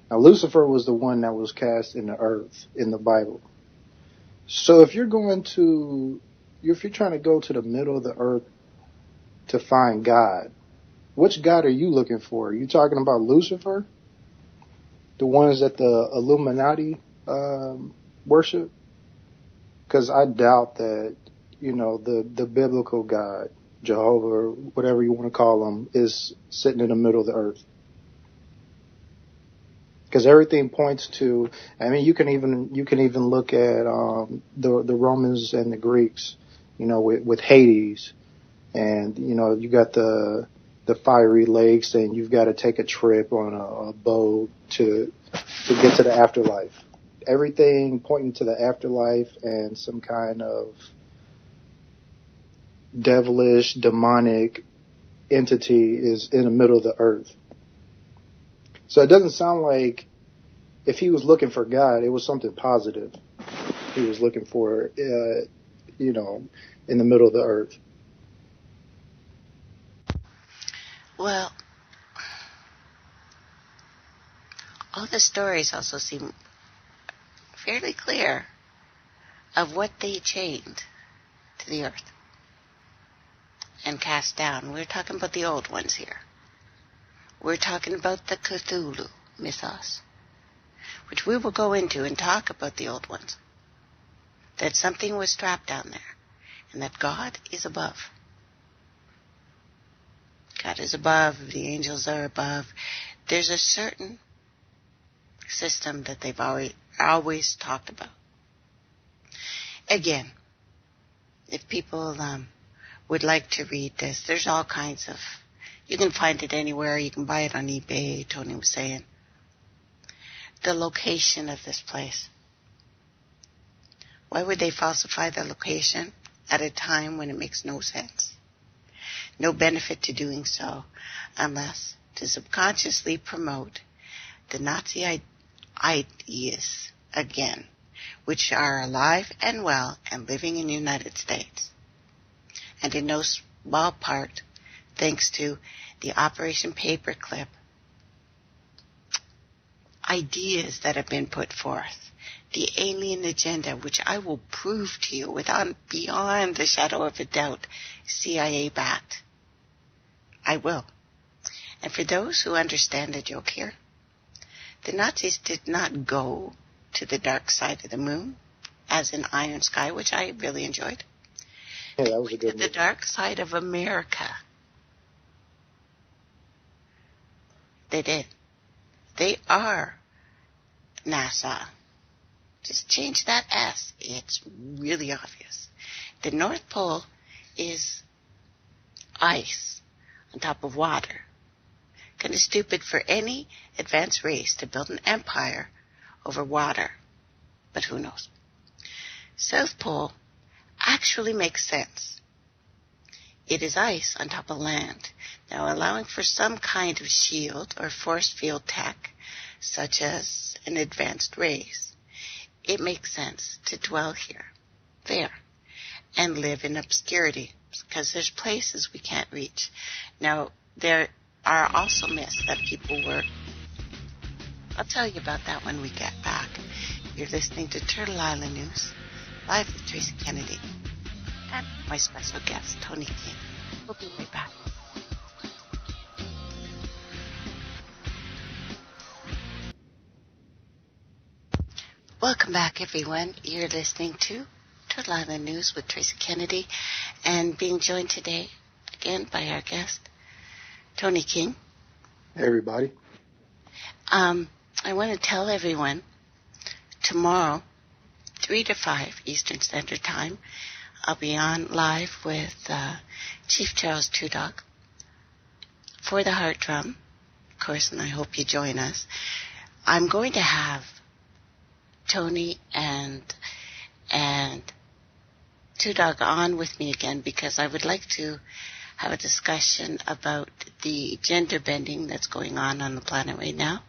Now, Lucifer was the one that was cast in the earth in the Bible. So if you're trying to go to the middle of the earth to find God, which God are you looking for? Are you talking about Lucifer? The ones that the Illuminati worship? Because I doubt that, you know, the biblical God, Jehovah, whatever you want to call him, is sitting in the middle of the earth. Because everything points to, I mean, you can even look at the Romans and the Greeks, you know, with Hades, and you know, you got the fiery lakes, and you've got to take a trip on a boat to get to the afterlife. Everything pointing to the afterlife and some kind of devilish, demonic entity is in the middle of the earth. So it doesn't sound like if he was looking for God, it was something positive he was looking for, you know, in the middle of the earth. Well, all the stories also seem fairly clear of what they chained to the earth and cast down. We're talking about the old ones here. We're talking about the Cthulhu mythos, which we will go into and talk about the old ones. That something was trapped down there, and that God is above. God is above, the angels are above. There's a certain system that they've always talked about. Again, if people would like to read this, there's all kinds of, you can find it anywhere. You can buy it on eBay, Tony was saying. The location of this place. Why would they falsify the location at a time when it makes no sense? No benefit to doing so unless to subconsciously promote the Nazi ideas again, which are alive and well and living in the United States. And in no small part, thanks to the Operation Paperclip, ideas that have been put forth, the alien agenda, which I will prove to you beyond the shadow of a doubt, CIA backed. I will. And for those who understand the joke here, the Nazis did not go to the dark side of the moon, as in Iron Sky, which I really enjoyed. Yeah, that was a good The dark side of America. They did. They are NASA. Just change that S. It's really obvious. The North Pole is ice on top of water. Kind of stupid for any advanced race to build an empire over water. But who knows? South Pole actually makes sense. It is ice on top of land. Now, allowing for some kind of shield or force field tech, such as an advanced race, it makes sense to dwell there, and live in obscurity, because there's places we can't reach. Now, there are also myths that people were... I'll tell you about that when we get back. You're listening to Turtle Island News, live with Tracey Kennedy, and my special guest, Tony King. We'll be right back. Welcome back, everyone. You're listening to Turtle Island News with Tracey Kennedy, and being joined today, again, by our guest, Tony King. Hey, everybody. I want to tell everyone, tomorrow, 3 to 5 Eastern Standard Time, I'll be on live with Chief Charles Tudog for the Heart Drum, of course, and I hope you join us. I'm going to have Tony and Tudog on with me again, because I would like to have a discussion about the gender bending that's going on the planet right now.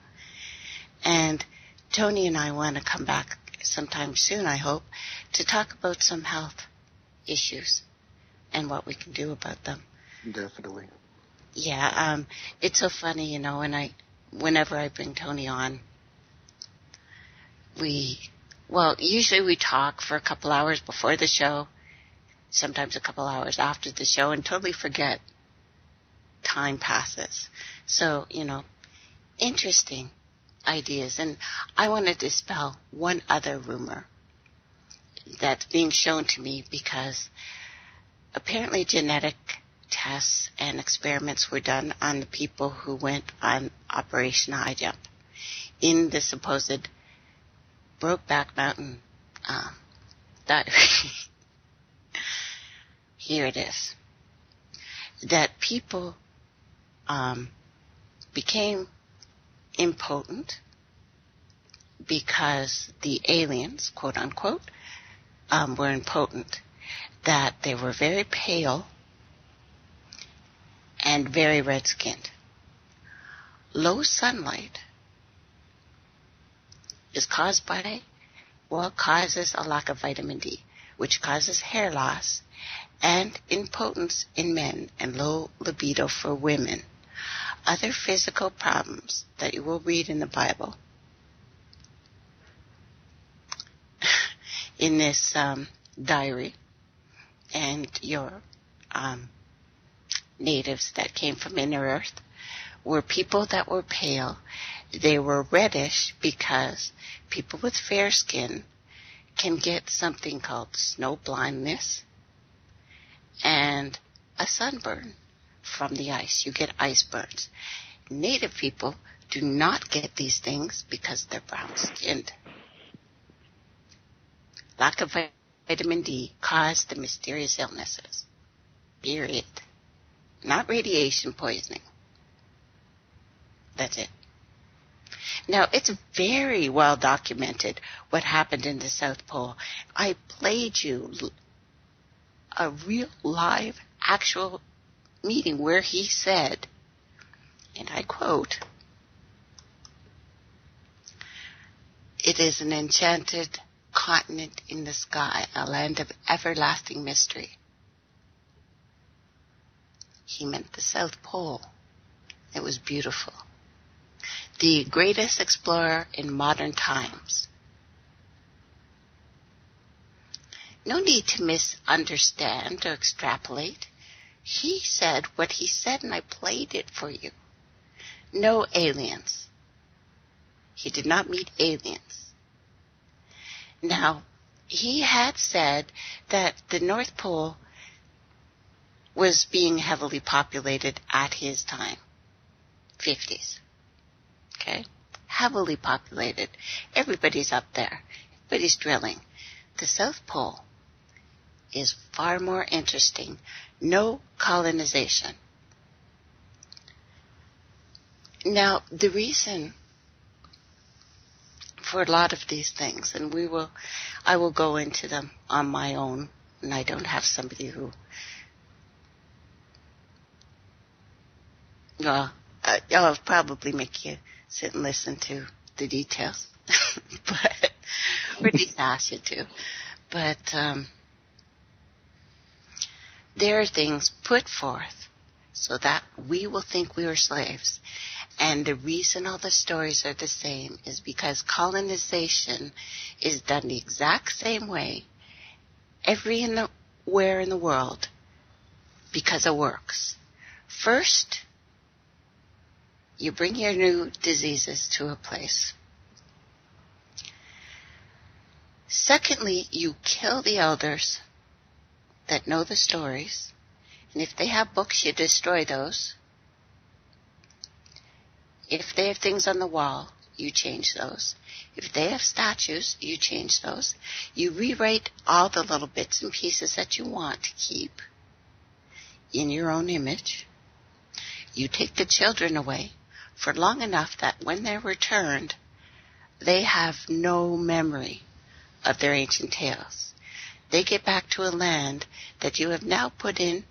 And Tony and I want to come back sometime soon, I hope, to talk about some health issues and what we can do about them. Definitely. Yeah, it's so funny, whenever I bring Tony on, usually we talk for a couple hours before the show, sometimes a couple hours after the show, and totally forget. Time passes. So, interesting ideas. And I want to dispel one other rumor that's being shown to me, because apparently genetic tests and experiments were done on the people who went on Operation High Jump in the supposed Brokeback Mountain diary. Here it is. That people became impotent because the aliens, quote unquote, were impotent. That they were very pale and very red-skinned. Low sunlight is caused causes a lack of vitamin D, which causes hair loss and impotence in men and low libido for women. Other physical problems that you will read in the Bible, in this diary, and your natives that came from inner earth, were people that were pale. They were reddish because people with fair skin can get something called snow blindness and a sunburn from the ice. You get ice burns. Native people do not get these things because they're brown-skinned. Lack of vitamin D caused the mysterious illnesses. Period. Not radiation poisoning. That's it. Now, it's very well documented what happened in the South Pole. I played you a real live, actual meeting where he said, and I quote, "It is an enchanted continent in the sky, a land of everlasting mystery." He meant the South Pole. It was beautiful. The greatest explorer in modern times No need to misunderstand or extrapolate. He said what he said, and I played it for you. No aliens. He did not meet aliens. Now, he had said that the North Pole was being heavily populated at his time, 50s. Okay? Heavily populated. Everybody's up there. Everybody's drilling. The South Pole is far more interesting. No colonization. Now, the reason for a lot of these things, and I will go into them on my own, and I don't have somebody who, well, I'll probably make you sit and listen to the details, but, or at least ask you to. But there are things put forth so that we will think we were slaves. And the reason all the stories are the same is because colonization is done the exact same way everywhere in the world because it works. First, you bring your new diseases to a place. Secondly, you kill the elders that know the stories. And if they have books, you destroy those. If they have things on the wall, you change those. If they have statues, you change those. You rewrite all the little bits and pieces that you want to keep in your own image. You take the children away for long enough that when they're returned, they have no memory of their ancient tales. They get back to a land that you have now put in,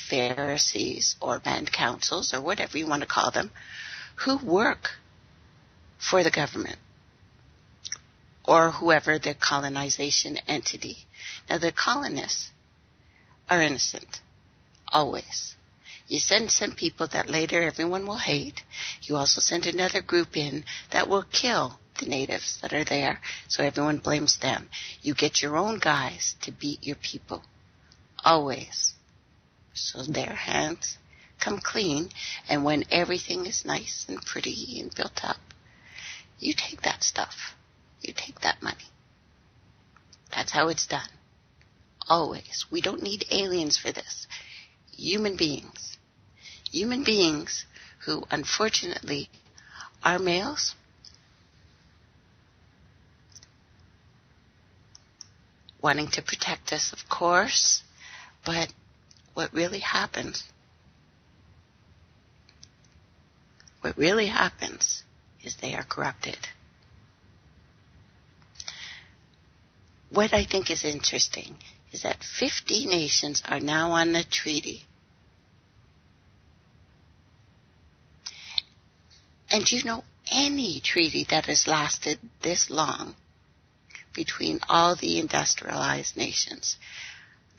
Pharisees or band councils or whatever you want to call them, who work for the government or whoever the colonization entity. Now, the colonists are innocent, always. You send some people that later everyone will hate. You also send another group in that will kill the natives that are there, so everyone blames them. You get your own guys to beat your people, always. So their hands come clean, and when everything is nice and pretty and built up, you take that stuff. You take that money. That's how it's done. Always. We don't need aliens for this. Human beings. Human beings who, unfortunately, are males. Wanting to protect us, of course, but what really happens is they are corrupted. What I think is interesting is that 50 nations are now on the treaty. And any treaty that has lasted this long between all the industrialized nations,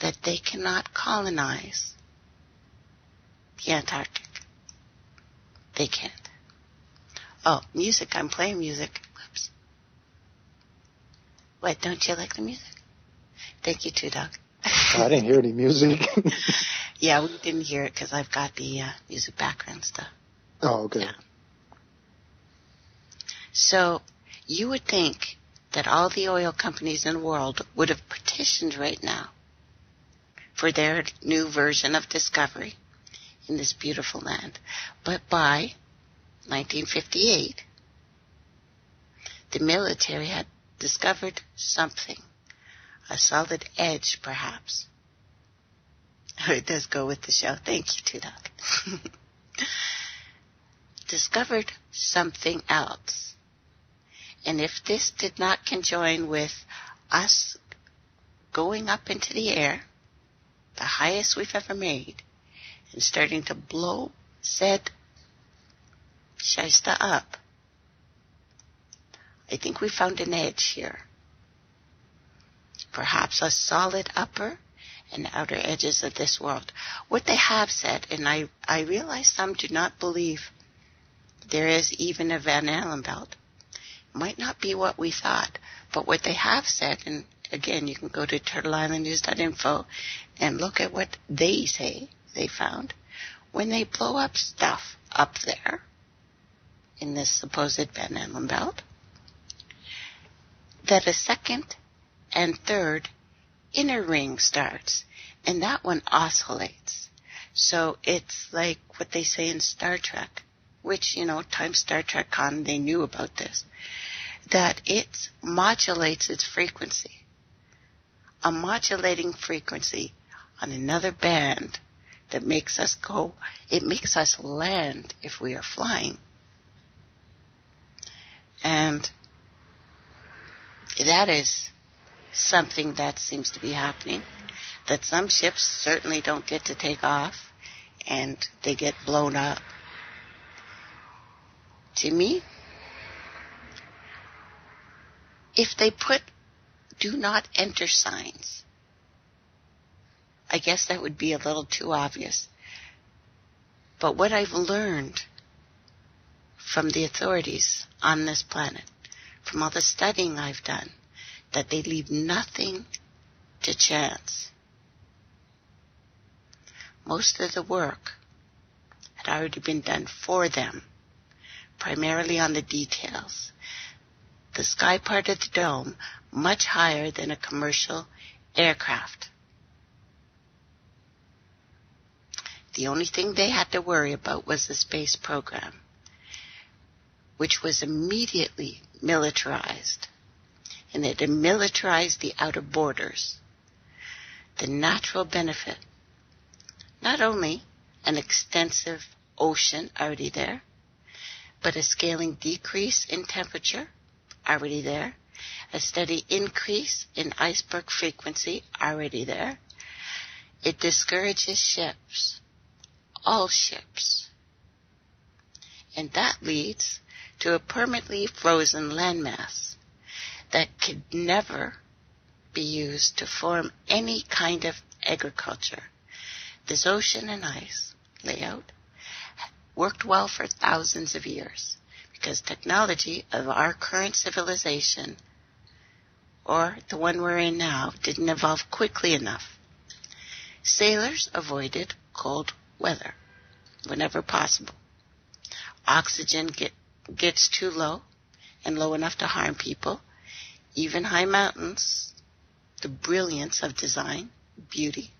that they cannot colonize the Antarctic. They can't. Oh, music. I'm playing music. Whoops. What, don't you like the music? Thank you too, Doug. I didn't hear any music. Yeah, we didn't hear it because I've got the music background stuff. Oh, okay. Yeah. So you would think that all the oil companies in the world would have petitioned right now for their new version of discovery in this beautiful land. But by 1958, the military had discovered something, a solid edge perhaps. It does go with the show. Thank you, too, Doc. Discovered something else. And if this did not conjoin with us going up into the air, the highest we've ever made, and starting to blow said Shasta up, I think we found an edge here. Perhaps a solid upper and outer edges of this world. What they have said, and I realize some do not believe there is even a Van Allen belt. Might not be what we thought, but what they have said, and again, you can go to turtleislandnews.info and look at what they say they found. When they blow up stuff up there in this supposed Van Allen belt, that a second and third inner ring starts, and that one oscillates. So it's like what they say in Star Trek, which, time Star Trek Con, they knew about this, that it modulates its frequency. A modulating frequency on another band that makes us go, it makes us land if we are flying. And that is something that seems to be happening, that some ships certainly don't get to take off and they get blown up. To me, if they put do not enter signs, I guess that would be a little too obvious. But what I've learned from the authorities on this planet, from all the studying I've done, that they leave nothing to chance. Most of the work had already been done for them, primarily on the details. The sky part of the dome much higher than a commercial aircraft. The only thing they had to worry about was the space program, which was immediately militarized, and it militarized the outer borders. The natural benefit, not only an extensive ocean already there, but a scaling decrease in temperature already there, a steady increase in iceberg frequency already there. It discourages ships, all ships, and that leads to a permanently frozen landmass that could never be used to form any kind of agriculture. This ocean and ice layout worked well for thousands of years because technology of our current civilization, or the one we're in now, didn't evolve quickly enough. Sailors avoided cold weather whenever possible. Oxygen gets too low and low enough to harm people. Even high mountains, the brilliance of design, beauty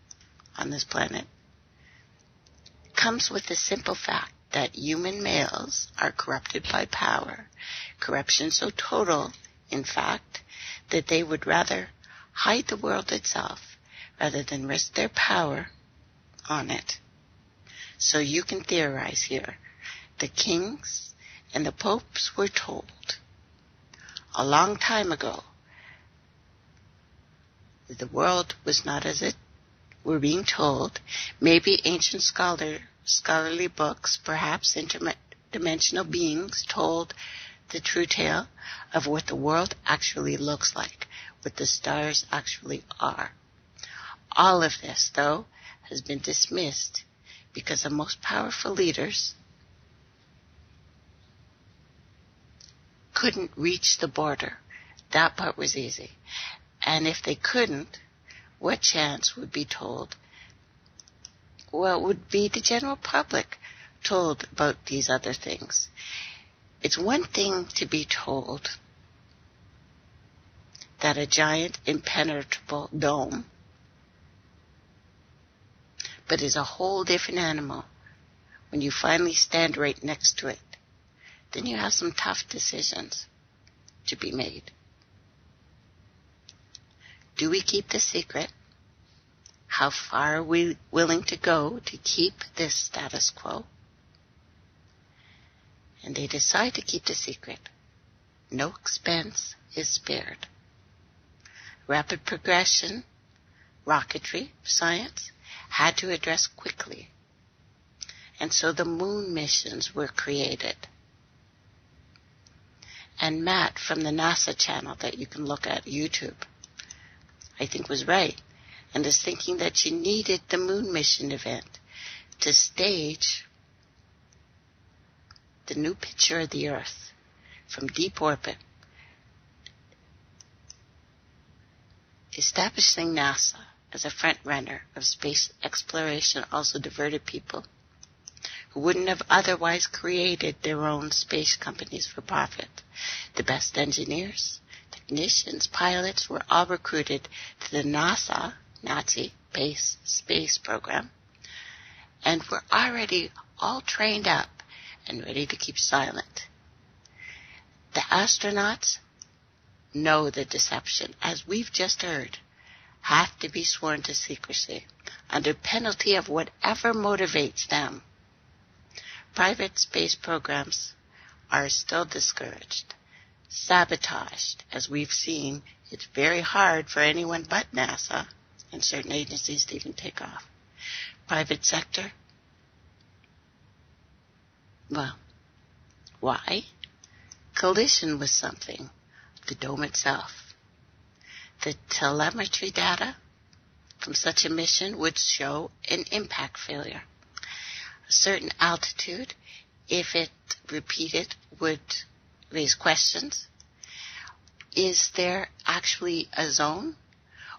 on this planet, comes with the simple fact that human males are corrupted by power. Corruption so total, in fact, that they would rather hide the world itself rather than risk their power on it. So you can theorize here. The kings and the popes were told a long time ago the world was not as it were being told. Maybe ancient scholarly books, perhaps interdimensional beings told the true tale of what the world actually looks like, what the stars actually are. All of this, though, has been dismissed because the most powerful leaders couldn't reach the border. That part was easy. And if they couldn't, what chance would be told? Well, it would be the general public told about these other things. It's one thing to be told that a giant impenetrable dome, but is a whole different animal when you finally stand right next to it. Then you have some tough decisions to be made. Do we keep the secret? How far are we willing to go to keep this status quo? And they decide to keep the secret. No expense is spared. Rapid progression, rocketry, science, had to address quickly. And so the moon missions were created. And Matt from the NASA channel that you can look at YouTube, I think was right, and is thinking that you needed the moon mission event to stage the new picture of the Earth from deep orbit. Establishing NASA as a front runner of space exploration also diverted people who wouldn't have otherwise created their own space companies for profit. The best engineers, technicians, pilots were all recruited to the NASA, Nazi space program, and were already all trained up and ready to keep silent. The astronauts know the deception, as we've just heard, have to be sworn to secrecy under penalty of whatever motivates them. Private space programs are still discouraged, sabotaged. As we've seen, it's very hard for anyone but NASA and certain agencies to even take off. Private sector? Well, why? Collision with something, the dome itself. The telemetry data from such a mission would show an impact failure. A certain altitude, if it repeated, would raise questions. Is there actually a zone?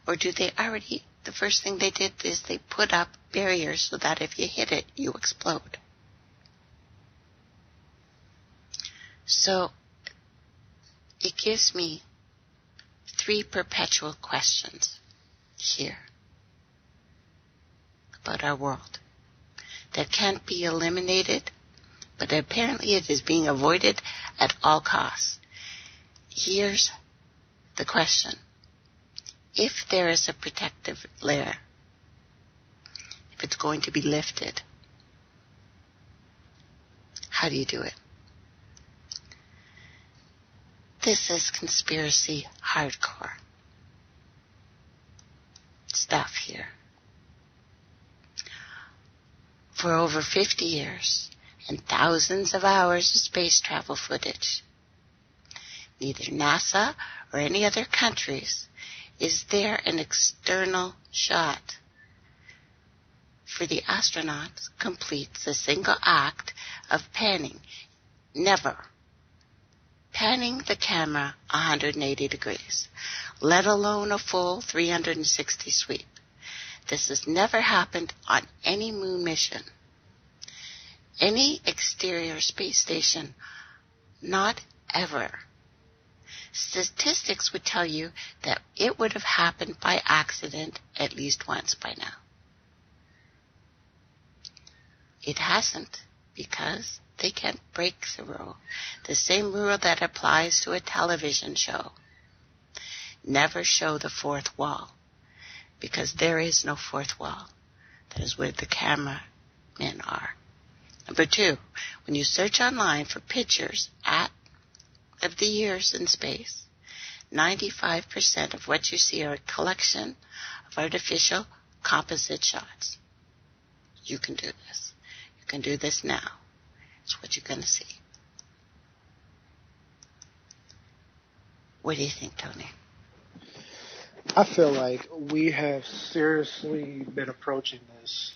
Or do they already, the first thing they did is they put up barriers so that if you hit it, you explode. So it gives me 3 perpetual questions here about our world that can't be eliminated, but apparently it is being avoided at all costs. Here's the question. If there is a protective layer, if it's going to be lifted, how do you do it? This is conspiracy hardcore stuff here. For over 50 years and thousands of hours of space travel footage, neither NASA or any other countries is there an external shot for the astronauts completes a single act of panning. Never. Panning the camera 180 degrees, let alone a full 360 sweep. This has never happened on any moon mission, any exterior space station, not ever. Statistics would tell you that it would have happened by accident at least once by now. It hasn't, because they can't break the rule. The same rule that applies to a television show. Never show the fourth wall, because there is no fourth wall. That is where the cameramen are. Number 2, when you search online for pictures of the years in space, 95% of what you see are a collection of artificial composite shots. You can do this. You can do this now. It's what you're going to see. What do you think, Tony? I feel like we have seriously been approaching this,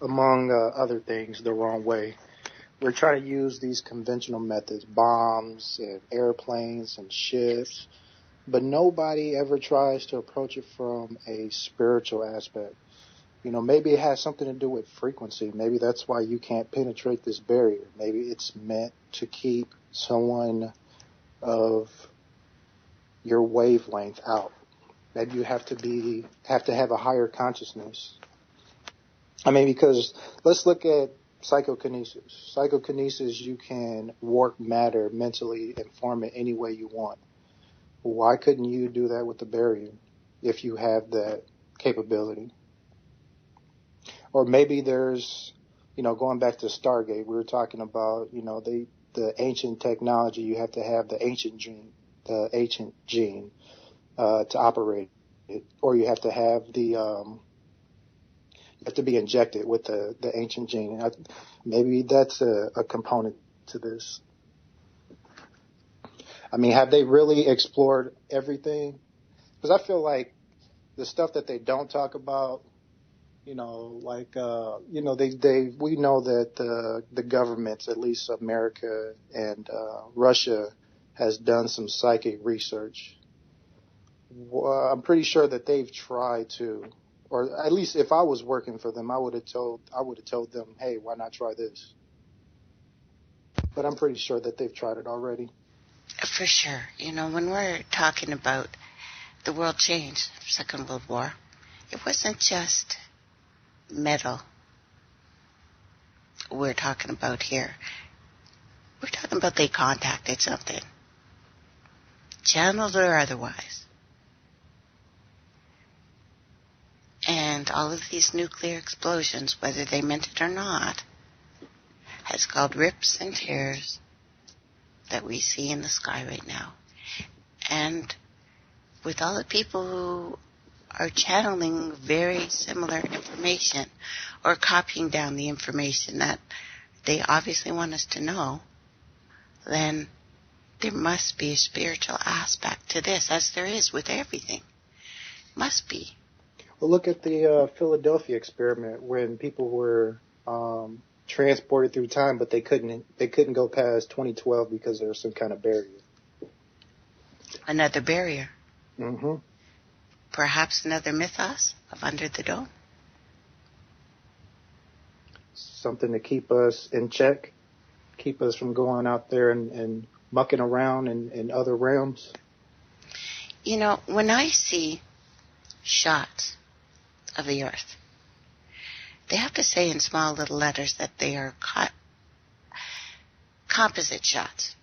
among other things, the wrong way. We're trying to use these conventional methods, bombs and airplanes and ships, but nobody ever tries to approach it from a spiritual aspect. You know, maybe it has something to do with frequency. Maybe that's why you can't penetrate this barrier. Maybe it's meant to keep someone of your wavelength out. Maybe you have to have a higher consciousness. I mean, because let's look at psychokinesis. Psychokinesis, you can warp matter mentally and form it any way you want. Why couldn't you do that with the barrier if you have that capability? Or maybe there's, going back to Stargate, we were talking about, the ancient technology. You have to have the ancient gene to operate it, or you have to have you have to be injected with the ancient gene. Maybe that's a component to this. I mean, have they really explored everything? Because I feel like the stuff that they don't talk about, we know that the governments, at least America and Russia, has done some psychic research. Well, I'm pretty sure that they've tried to, or at least if I was working for them, I would have told them, hey, why not try this? But I'm pretty sure that they've tried it already. For sure. When we're talking about the world change, Second World War, it wasn't just metal we're talking about here. We're talking about they contacted something, channeled or otherwise. And all of these nuclear explosions, whether they meant it or not, has caused rips and tears that we see in the sky right now. And with all the people who are channeling very similar information or copying down the information that they obviously want us to know, then there must be a spiritual aspect to this, as there is with everything. Must be. Well, look at the Philadelphia experiment when people were transported through time, but they couldn't go past 2012 because there was some kind of barrier. Another barrier. Mm-hmm. Perhaps another mythos of Under the Dome. Something to keep us in check, keep us from going out there and mucking around in other realms. When I see shots of the Earth, they have to say in small little letters that they are composite shots.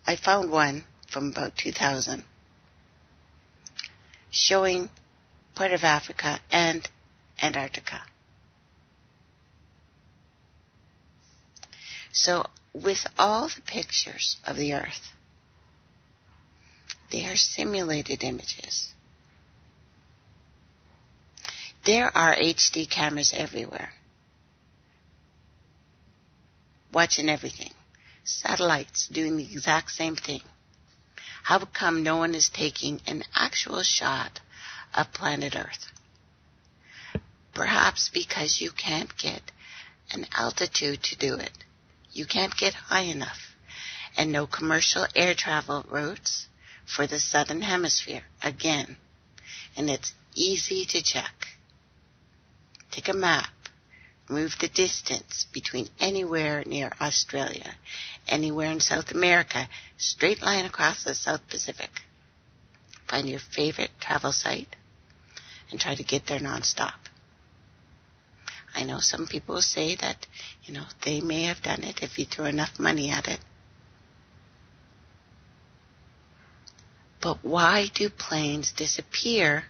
I found one from about 2000 showing part of Africa and Antarctica. So with all the pictures of the Earth, they are simulated images. There are HD cameras everywhere, watching everything. Satellites doing the exact same thing. How come no one is taking an actual shot of planet Earth? Perhaps because you can't get an altitude to do it. You can't get high enough. And no commercial air travel routes for the southern hemisphere, again. And it's easy to check. Take a map. Move the distance between anywhere near Australia, anywhere in South America, straight line across the South Pacific. Find your favorite travel site and try to get there nonstop. I know some people will say that, they may have done it if you threw enough money at it. But why do planes disappear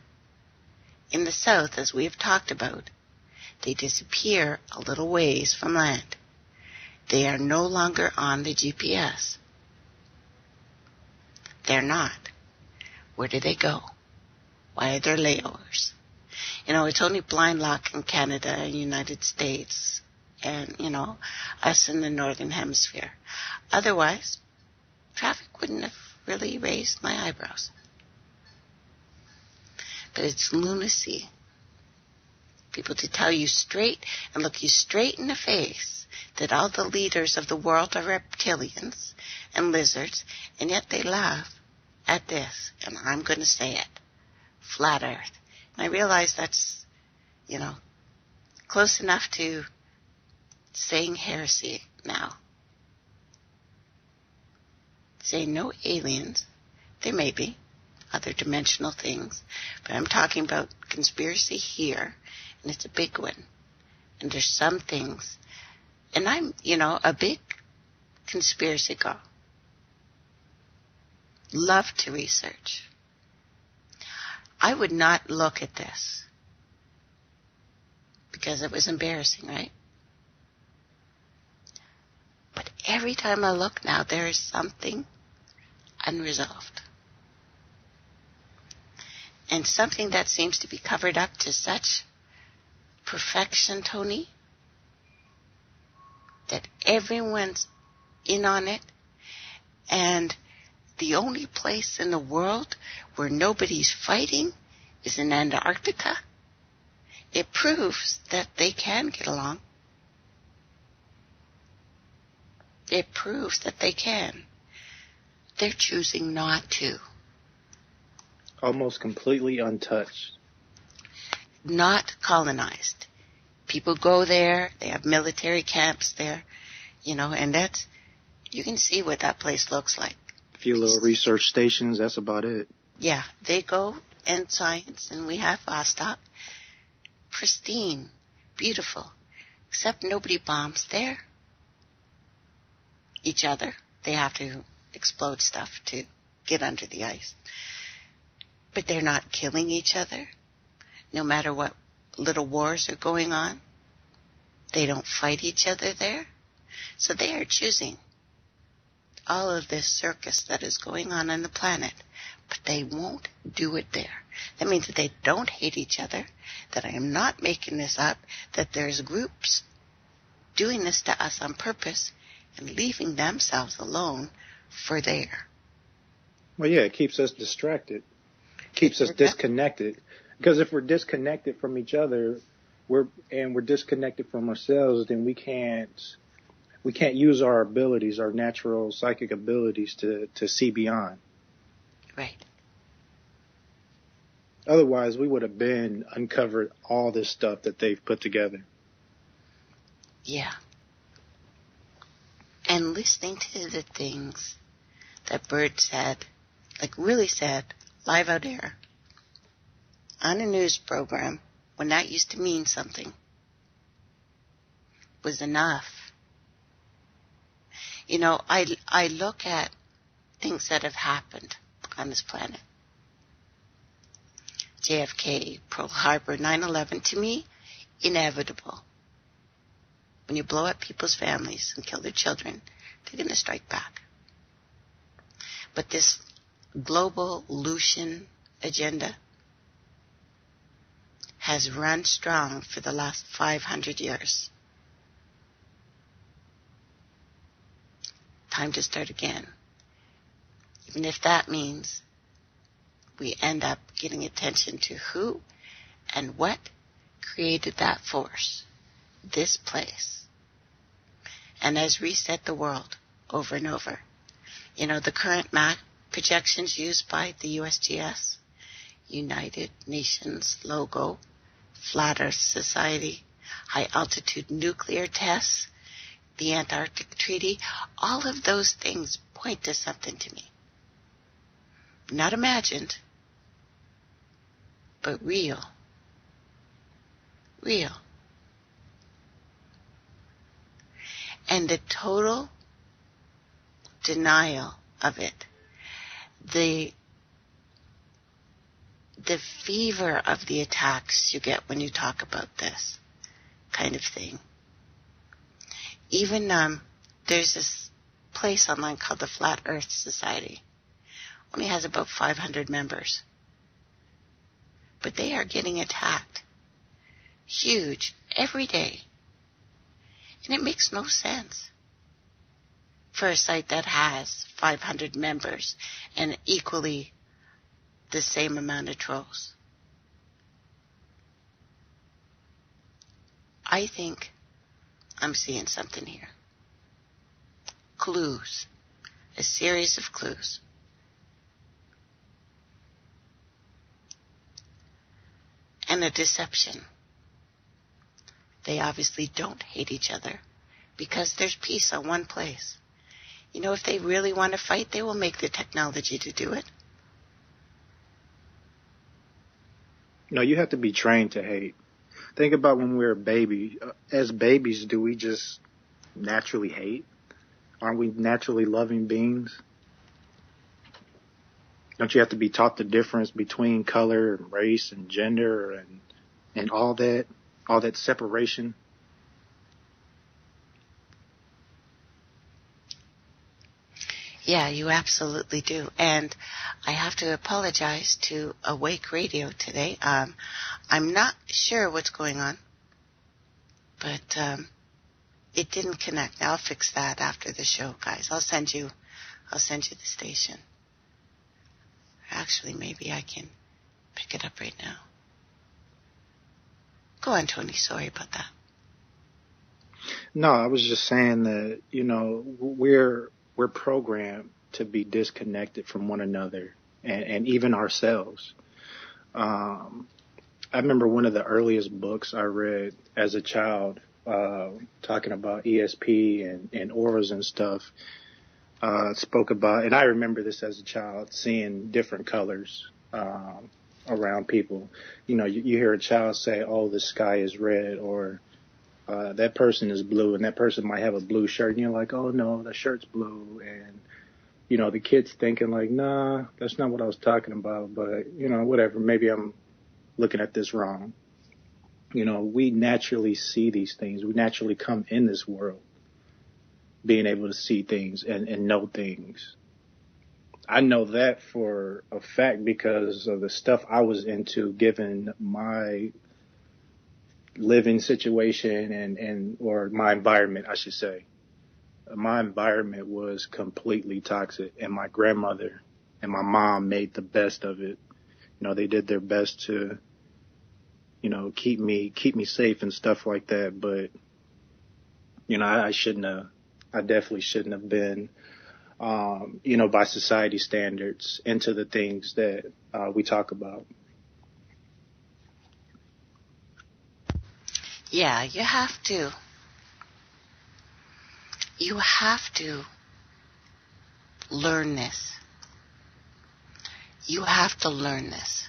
in the south, as we have talked about? They disappear a little ways from land. They are no longer on the GPS. They're not. Where do they go? Why are there layovers? It's only blind lock in Canada and United States and, us in the Northern Hemisphere. Otherwise, traffic wouldn't have really raised my eyebrows. But it's lunacy. People to tell you straight and look you straight in the face that all the leaders of the world are reptilians and lizards, and yet they laugh at this, and I'm going to say it, flat Earth. And I realize that's, close enough to saying heresy now. Saying no aliens, there may be other dimensional things, but I'm talking about conspiracy here, and it's a big one. And there's some things, and I'm, a big conspiracy girl. Love to research. I would not look at this because it was embarrassing, right? But every time I look now, there is something unresolved. And something that seems to be covered up to such perfection, Tony, that everyone's in on it, and the only place in the world where nobody's fighting is in Antarctica. It proves that they can get along. It proves that they can. They're choosing not to. Almost completely untouched. Not colonized. People go there, they have military camps there, and that's, you can see what that place looks like. A few little research stations, that's about it. Yeah, they go and science, and we have Vostok. Pristine, beautiful, except nobody bombs there. Each other. They have to explode stuff to get under the ice. But they're not killing each other, no matter what little wars are going on. They don't fight each other there. So they are choosing all of this circus that is going on the planet, but they won't do it there. That means that they don't hate each other, that I am not making this up, that there's groups doing this to us on purpose and leaving themselves alone for there. Well, yeah, it keeps us distracted. Keeps us disconnected. Because if we're disconnected from each other, we're disconnected from ourselves, then we can't use our abilities, our natural psychic abilities to see beyond. Right. Otherwise, we would have been uncovered all this stuff that they've put together. Yeah. And listening to the things that Byrd said, like really said, live out air, on a news program, when that used to mean something, was enough. I look at things that have happened on this planet. JFK, Pearl Harbor, 9/11, to me, inevitable. When you blow up people's families and kill their children, they're going to strike back. But this global Lucian agenda has run strong for the last 500 years. Time to start again. Even if that means we end up getting attention to who and what created that force, this place, and has reset the world over and over. The current map projections used by the USGS, United Nations logo, Flat Earth Society, high altitude nuclear tests, the Antarctic Treaty, all of those things point to something to me. Not imagined, but real. Real. And the total denial of it, the fever of the attacks you get when you talk about this kind of thing. Even there's this place online called the Flat Earth Society. Only has about 500 members. But they are getting attacked. Huge. Every day. And it makes no sense for a site that has 500 members and equally the same amount of trolls. I think I'm seeing something here. Clues. A series of clues. And a deception. They obviously don't hate each other because there's peace on one place. If they really want to fight, they will make the technology to do it. No, you have to be trained to hate. Think about when we're a baby. As babies, do we just naturally hate? Aren't we naturally loving beings? Don't you have to be taught the difference between color and race and gender and all that separation? Yeah, you absolutely do. And I have to apologize to Awake Radio today. I'm not sure what's going on, but it didn't connect. I'll fix that after the show, guys. I'll send you the station. Actually, maybe I can pick it up right now. Go on, Tony. Sorry about that. No, I was just saying that, we're programmed to be disconnected from one another and even ourselves. I remember one of the earliest books I read as a child, talking about ESP and auras and stuff, spoke about, and I remember this as a child, seeing different colors around people. You know, you hear a child say, oh, the sky is red, or that person is blue, and that person might have a blue shirt, and you're like, oh, no, the shirt's blue. And, you know, the kid's thinking like, nah, that's not what I was talking about, but, you know, whatever, maybe I'm looking at this wrong. You know, we naturally see these things. We naturally come in this world being able to see things and know things. I know that for a fact because of the stuff I was into, given my living situation and or my environment, I should say. My environment was completely toxic, and my grandmother and my mom made the best of it. You know, they did their best to, you know, keep me safe and stuff like that. But, you know, I definitely shouldn't have been, you know, by society standards, into the things that we talk about. Yeah, you have to. You have to learn this. You have to learn this.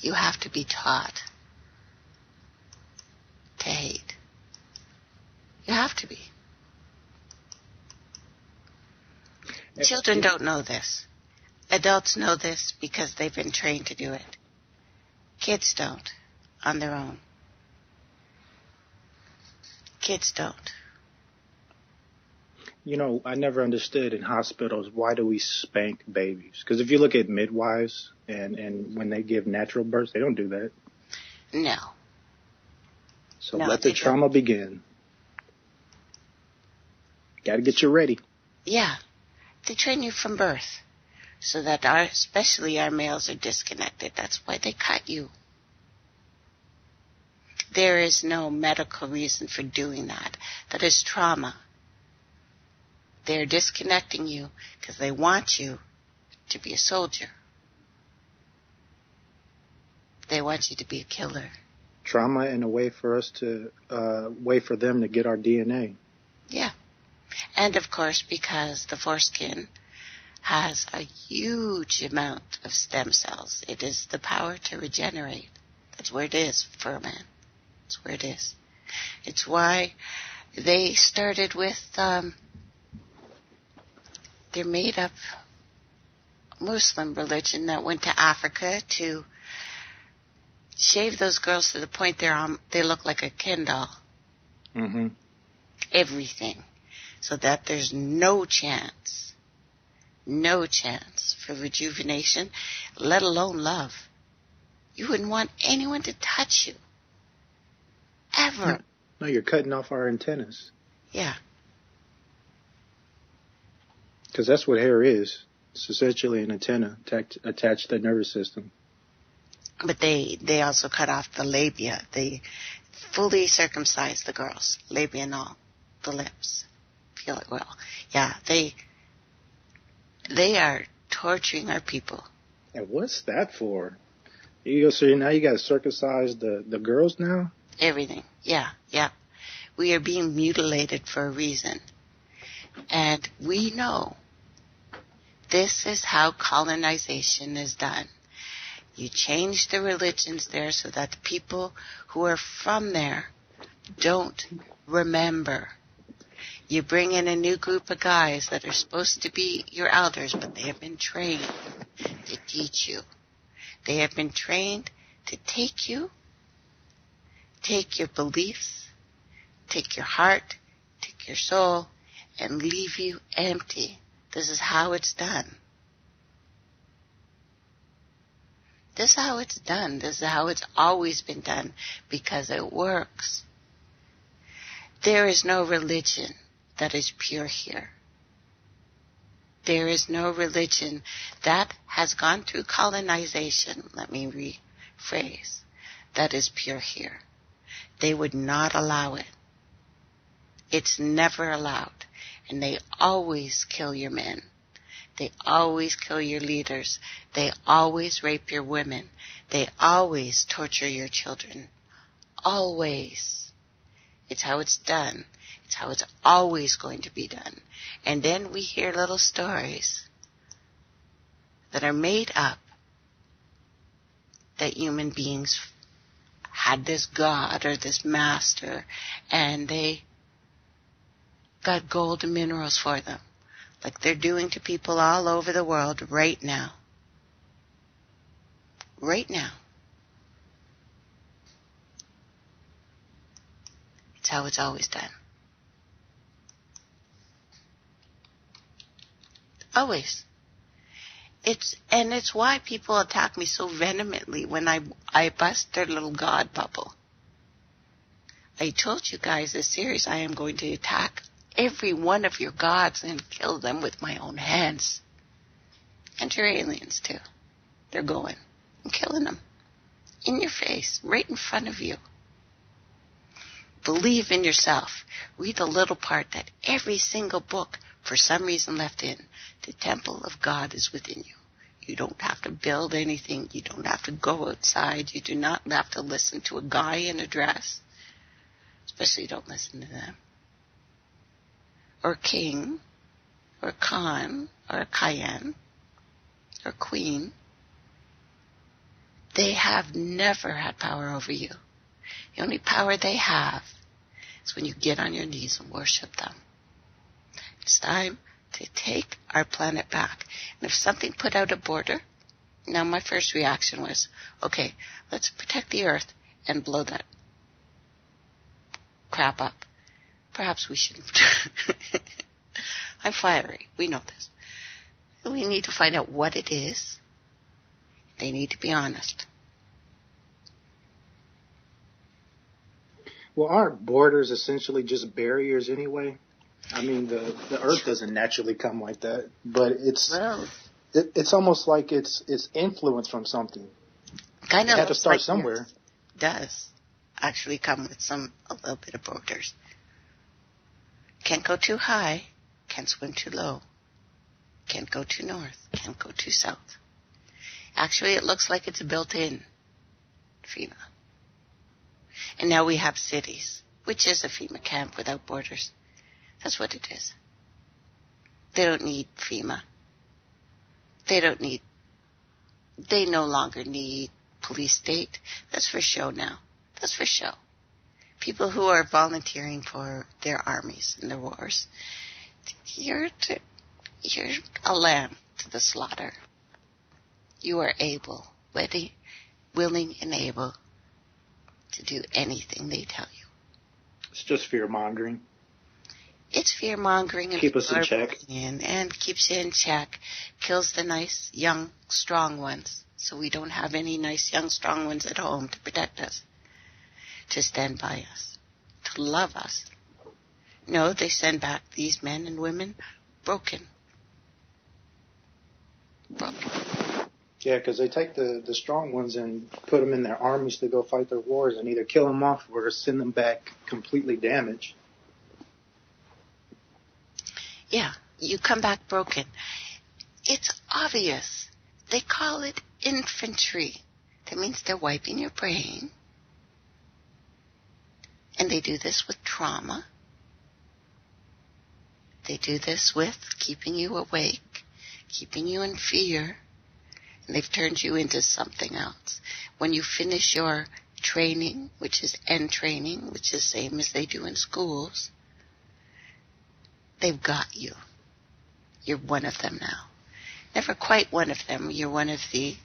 You have to be taught to hate. You have to be. Children don't know this. Adults know this because they've been trained to do it. Kids don't, on their own. Kids don't. You know, I never understood in hospitals, why do we spank babies? Because if you look at midwives and when they give natural births, they don't do that. No. So let the trauma begin. Got to get you ready. Yeah. They train you from birth so that especially our males are disconnected. That's why they cut you. There is no medical reason for doing that. That is trauma. They're disconnecting you because they want you to be a soldier. They want you to be a killer. Trauma and a way for us to, way for them to get our DNA. Yeah. And of course, because the foreskin has a huge amount of stem cells. It is the power to regenerate. That's where it is for a man. That's where it is. It's why they started with their made-up Muslim religion that went to Africa to shave those girls to the point they look like a Ken doll. Mm-hmm. Everything. So that there's no chance for rejuvenation, let alone love. You wouldn't want anyone to touch you. Ever. No, you're cutting off our antennas. Yeah. Because that's what hair is. It's essentially an antenna attached to the nervous system. But they also cut off the labia. They fully circumcise the girls. Labia and all. The lips. Feel it well. Yeah, they are torturing our people. And what's that for? So now you got to circumcise the girls now? Everything. Yeah. We are being mutilated for a reason. And we know this is how colonization is done. You change the religions there so that the people who are from there don't remember. You bring in a new group of guys that are supposed to be your elders, but they have been trained to teach you. They have been trained to take your beliefs, take your heart, take your soul, and leave you empty. This is how it's done. This is how it's done. This is how it's always been done, because it works. There is no religion that is pure here. There is no religion that has gone through colonization, let me rephrase, that is pure here. They would not allow it. It's never allowed. And they always kill your men. They always kill your leaders. They always rape your women. They always torture your children. Always. It's how it's done. It's how it's always going to be done. And then we hear little stories that are made up that human beings had this god or this master, and they got gold and minerals for them, like they're doing to people all over the world right now. Right now. It's how it's always done. Always. It's why people attack me so vehemently when I bust their little God bubble. I told you guys this series I am going to attack every one of your gods and kill them with my own hands. And your aliens too. They're going. I'm killing them. In your face, right in front of you. Believe in yourself. Read the little part that every single book for some reason left in. The temple of God is within you. You don't have to build anything. You don't have to go outside. You do not have to listen to a guy in a dress. Especially don't listen to them. Or king, or Khan, or Cayenne, or queen. They have never had power over you. The only power they have is when you get on your knees and worship them. It's time to take our planet back. And if something put out a border, now my first reaction was, okay, let's protect the Earth and blow that crap up. Perhaps we shouldn't. I'm fiery. We know this. We need to find out what it is. They need to be honest. Well, aren't borders essentially just barriers anyway? I mean, the Earth doesn't naturally come like that, but it's almost like it's influence from something. Kind of had to start somewhere. It does actually come with a little bit of borders. Can't go too high, can't swim too low, can't go too north, can't go too south. Actually, it looks like it's built in FEMA. And now we have cities, which is a FEMA camp without borders. That's what it is. They don't need FEMA. They no longer need police state. That's for show now. That's for show. People who are volunteering for their armies and their wars, you're a lamb to the slaughter. You are able, ready, willing, and able to do anything they tell you. It's just fear-mongering. It's fear-mongering. Keep us in check. And keeps you in check. Kills the nice, young, strong ones. So we don't have any nice, young, strong ones at home to protect us. To stand by us. To love us. No, they send back these men and women broken. Yeah, because they take the strong ones and put them in their armies to go fight their wars and either kill them off or send them back completely damaged. Yeah, you come back broken. It's obvious. They call it infantry. That means they're wiping your brain. And they do this with trauma. They do this with keeping you awake, keeping you in fear. And they've turned you into something else. When you finish your training, which is end training, which is the same as they do in schools, they've got you. You're one of them now. Never quite one of them. You're one of the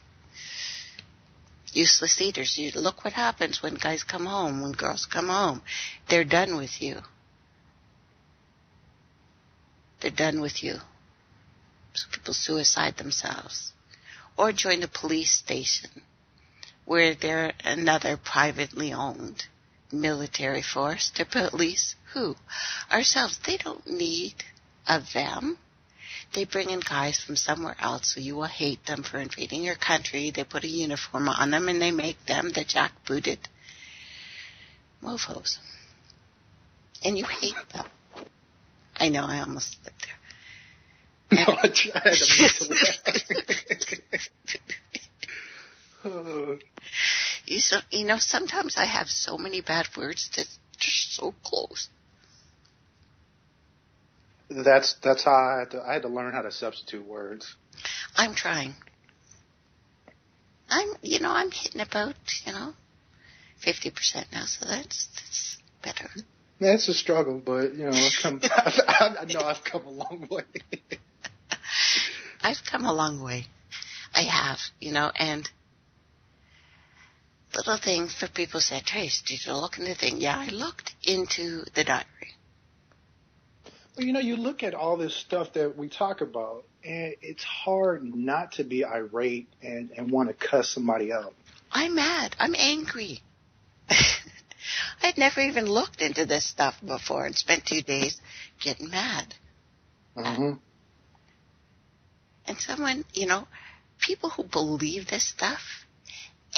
useless eaters. You look what happens when guys come home, when girls come home. They're done with you. They're done with you. So people suicide themselves. Or join the police station, where they're another privately owned military force. They're police. Who? Ourselves. They don't need a them. They bring in guys from somewhere else, so you will hate them for invading your country. They put a uniform on them, and they make them the jackbooted mofos. And you hate them. I know, I almost slipped there. No, I tried to You know, sometimes I have so many bad words that they're so close. That's how I had to learn how to substitute words. I'm trying. I'm hitting about, 50% now, so that's better. That's a struggle, but I know I've come a long way. I've come a long way. I have, and little things for people said, Trace, did you look into the thing? Yeah, I looked into the diary. Well, you look at all this stuff that we talk about, and it's hard not to be irate and want to cuss somebody out. I'm mad. I'm angry. I'd never even looked into this stuff before and spent 2 days getting mad. Mm-hmm. And someone, people who believe this stuff,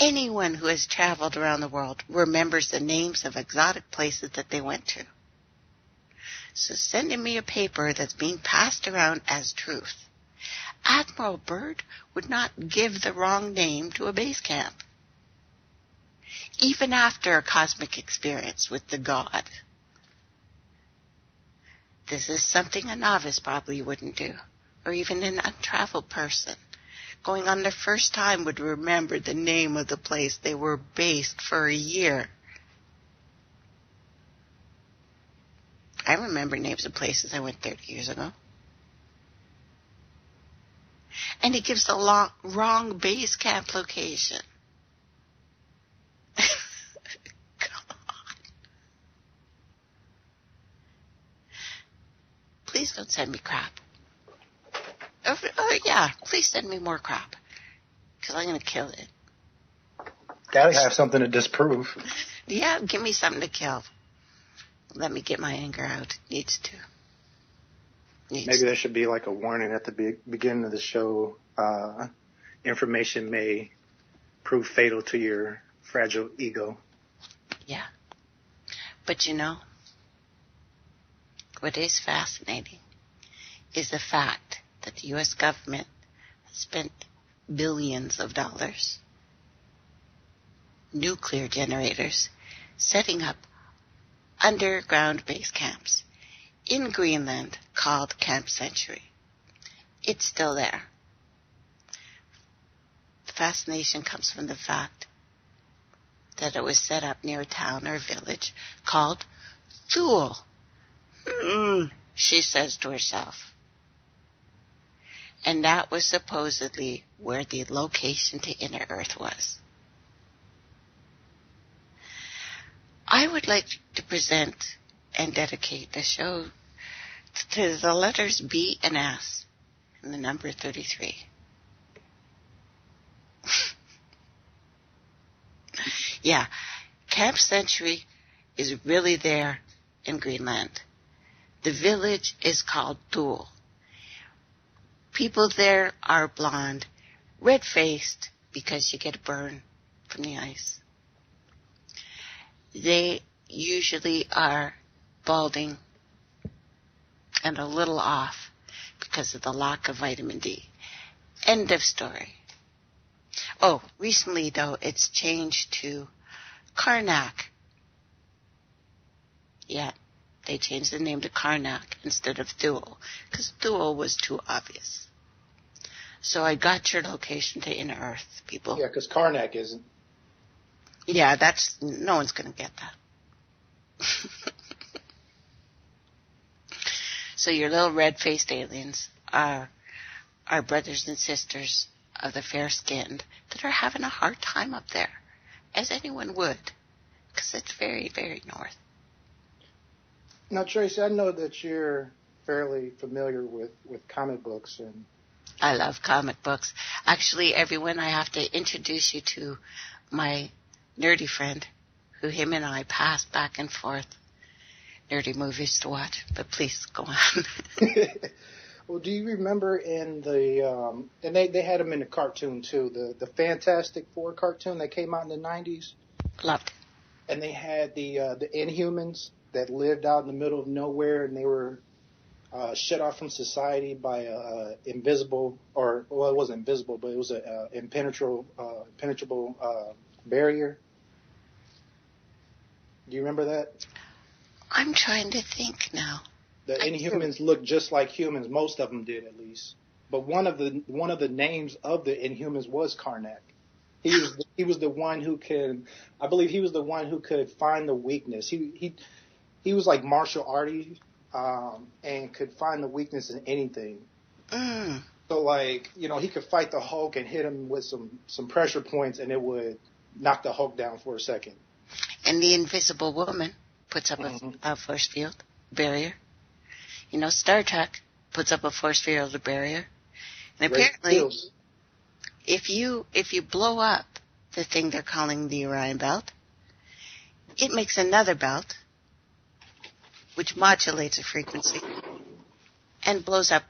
anyone who has traveled around the world remembers the names of exotic places that they went to. So sending me a paper that's being passed around as truth. Admiral Byrd would not give the wrong name to a base camp, even after a cosmic experience with the god. This is something a novice probably wouldn't do, or even an untraveled person going on their first time would remember the name of the place they were based for a year. I remember names of places I went 30 years ago. And he gives the wrong base camp location. Come on. Please don't send me crap. Oh, yeah, please send me more crap. Because I'm going to kill it. Gotta have something to disprove. Yeah, give me something to kill. Let me get my anger out. Needs to. Maybe there should be like a warning at the beginning of the show. Information may prove fatal to your fragile ego. Yeah. But what is fascinating is the fact that the U.S. government has spent billions of dollars, nuclear generators, setting up underground base camps in Greenland called Camp Century. It's still there. The fascination comes from the fact that it was set up near a town or village called Thule. She says to herself. And that was supposedly where the location to Inner Earth was. I would like to present and dedicate the show to the letters B and S and the number 33. Yeah, Camp Century is really there in Greenland. The village is called Thule. People there are blonde, red-faced because you get a burn from the ice. They usually are balding and a little off because of the lack of vitamin D. End of story. Oh, recently, though, it's changed to Karnak. Yeah, they changed the name to Karnak instead of Thule because Thule was too obvious. So I got your location to Inner Earth, people. Yeah, because Karnak isn't. Yeah, no one's going to get that. So your little red-faced aliens are our brothers and sisters of the fair-skinned that are having a hard time up there, as anyone would, because it's very, very north. Now, Tracey, I know that you're fairly familiar with comic books. And I love comic books. Actually, everyone, I have to introduce you to my nerdy friend, who him and I pass back and forth nerdy movies to watch. But please, go on. Well, do you remember in the, and they had them in the cartoon too, the Fantastic Four cartoon that came out in the 90s? Loved it. And they had the Inhumans that lived out in the middle of nowhere, and they were shut off from society by a invisible, or well, it wasn't invisible, but it was a impenetrable barrier. Do you remember that? I'm trying to think now. The Inhumans looked just like humans. Most of them did, at least. But one of the names of the Inhumans was Karnak. He was the one who could, I believe, he was the one who could find the weakness. He was like martial arty, and could find the weakness in anything. Mm. So like, he could fight the Hulk and hit him with some pressure points, and it would knock the Hulk down for a second. And the Invisible Woman puts up a force field barrier. Star Trek puts up a force field barrier. And apparently, if you blow up the thing they're calling the Orion Belt, it makes another belt, which modulates a frequency, and blows up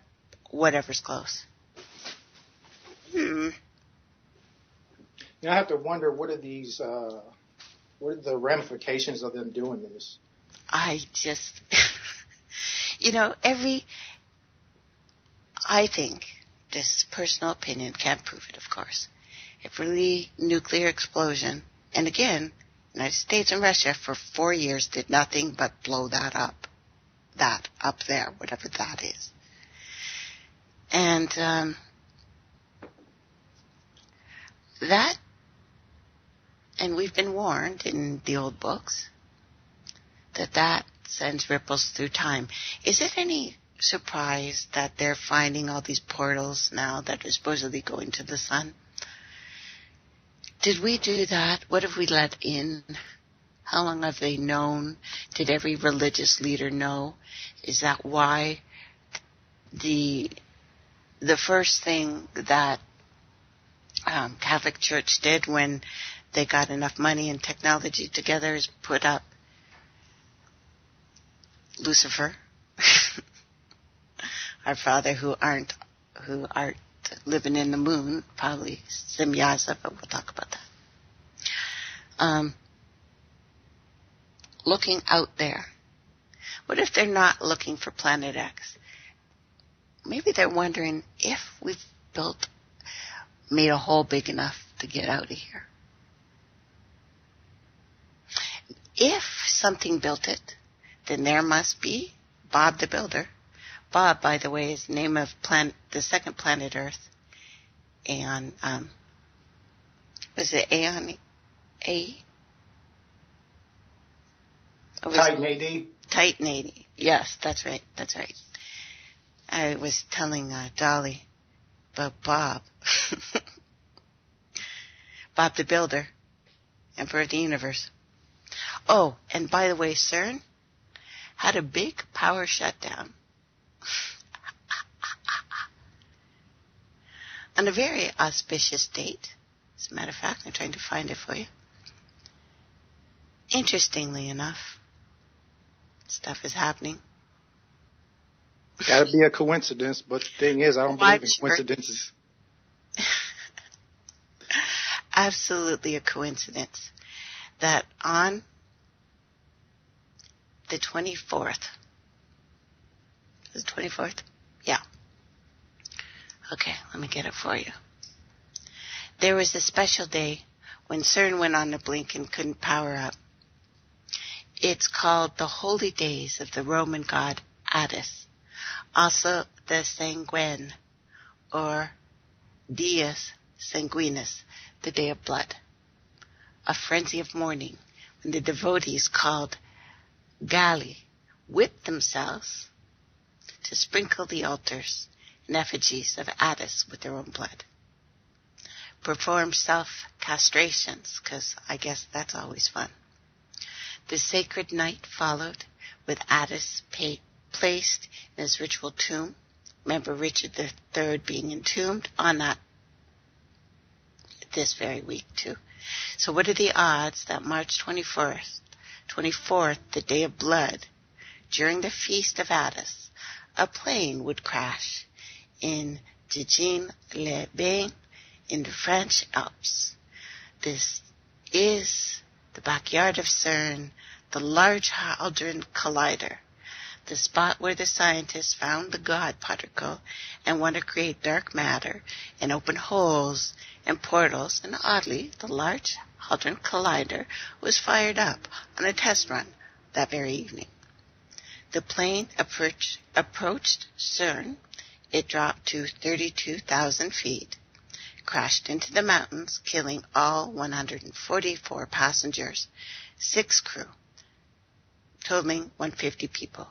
whatever's close. I have to wonder, what are the ramifications of them doing this? I just, I think, this personal opinion, can't prove it, of course, every nuclear explosion, and again, United States and Russia for 4 years did nothing but blow that up there, whatever that is. And and we've been warned in the old books that sends ripples through time. Is it any surprise that they're finding all these portals now that are supposedly going to the sun? Did we do that? What have we let in? How long have they known? Did every religious leader know? Is that why the first thing that Catholic Church did when they got enough money and technology together is put up Lucifer, our father, who aren't living in the moon, probably Semyaza, but we'll talk about that. Looking out there. What if they're not looking for Planet X? Maybe they're wondering if we've made a hole big enough to get out of here. If something built it, then there must be Bob the Builder. Bob, by the way, is the name of the second planet Earth. And was it Aeon A? Titan AD. Titan AD. Yes, that's right. That's right. I was telling Dolly about Bob. Bob the Builder, Emperor of the Universe. Oh, and by the way, CERN had a big power shutdown on a very auspicious date. As a matter of fact, I'm trying to find it for you. Interestingly enough, stuff is happening. Gotta be a coincidence, but the thing is, I don't believe in coincidences. Absolutely a coincidence that on the 24th, is it 24th? Yeah. Okay, let me get it for you. There was a special day when CERN went on the blink and couldn't power up. It's called the Holy Days of the Roman god Attis, also the Sanguine, or Dies Sanguinis, the Day of Blood, a frenzy of mourning when the devotees called Galli whipped themselves to sprinkle the altars and effigies of Attis with their own blood. Perform self-castrations, because I guess that's always fun. The sacred night followed with Attis placed in his ritual tomb. Remember Richard III being entombed on that this very week too. So what are the odds that March 24th, the Day of Blood, during the Feast of Attis, a plane would crash in Dijon-les-Bains in the French Alps? This is the backyard of CERN, the Large Hadron Collider, the spot where the scientists found the God particle and want to create dark matter and open holes and portals, and oddly, the Large Hadron Collider was fired up on a test run that very evening. The plane approached CERN. It dropped to 32,000 feet, crashed into the mountains, killing all 144 passengers, 6 crew, totaling 150 people.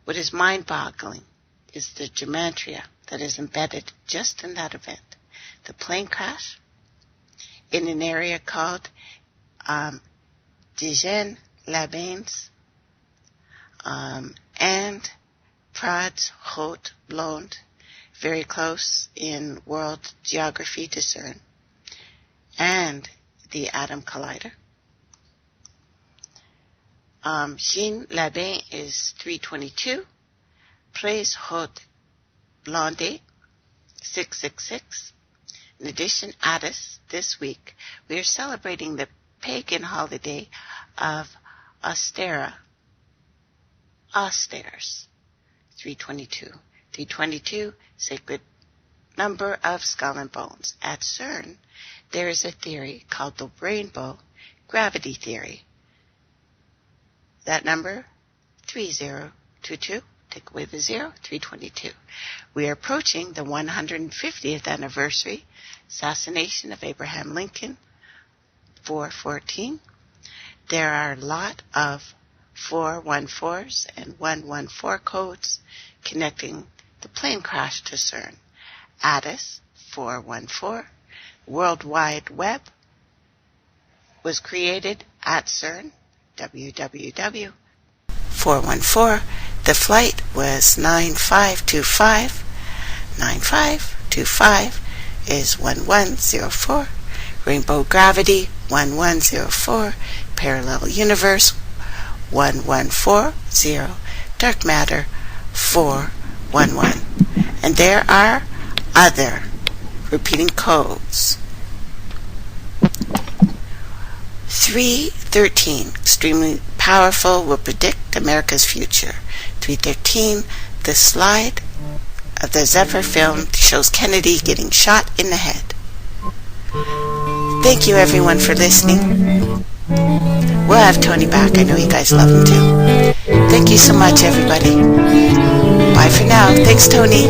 What is mind-boggling is the gematria that is embedded just in that event. The plane crash in an area called Dijon-les-Bains and Prades Haute Blonde, very close in world geography to CERN, and the Atom Collider. Dijon-les-Bains is 322, Prades Haute Blonde 666. In addition, Addis, this week, we are celebrating the pagan holiday of Austera. Austers, 322. 322, sacred number of skull and bones. At CERN, there is a theory called the rainbow gravity theory. That number, 3022. Take away the 0, 322. We are approaching the 150th anniversary assassination of Abraham Lincoln, 414. There are a lot of 414s and 114 codes connecting the plane crash to CERN. Addis, 414. World Wide Web was created at CERN, www. 414. The flight was 9525. 9525 is 1104. Rainbow gravity, 1104. Parallel universe, 1140. Dark matter, 411. And there are other repeating codes. 313, extremely powerful, will predict America's future. 313, the slide of the Zephyr film shows Kennedy getting shot in the head. Thank you everyone for listening. We'll have Tony back. I know you guys love him too. Thank you so much everybody. Bye for now. Thanks Tony.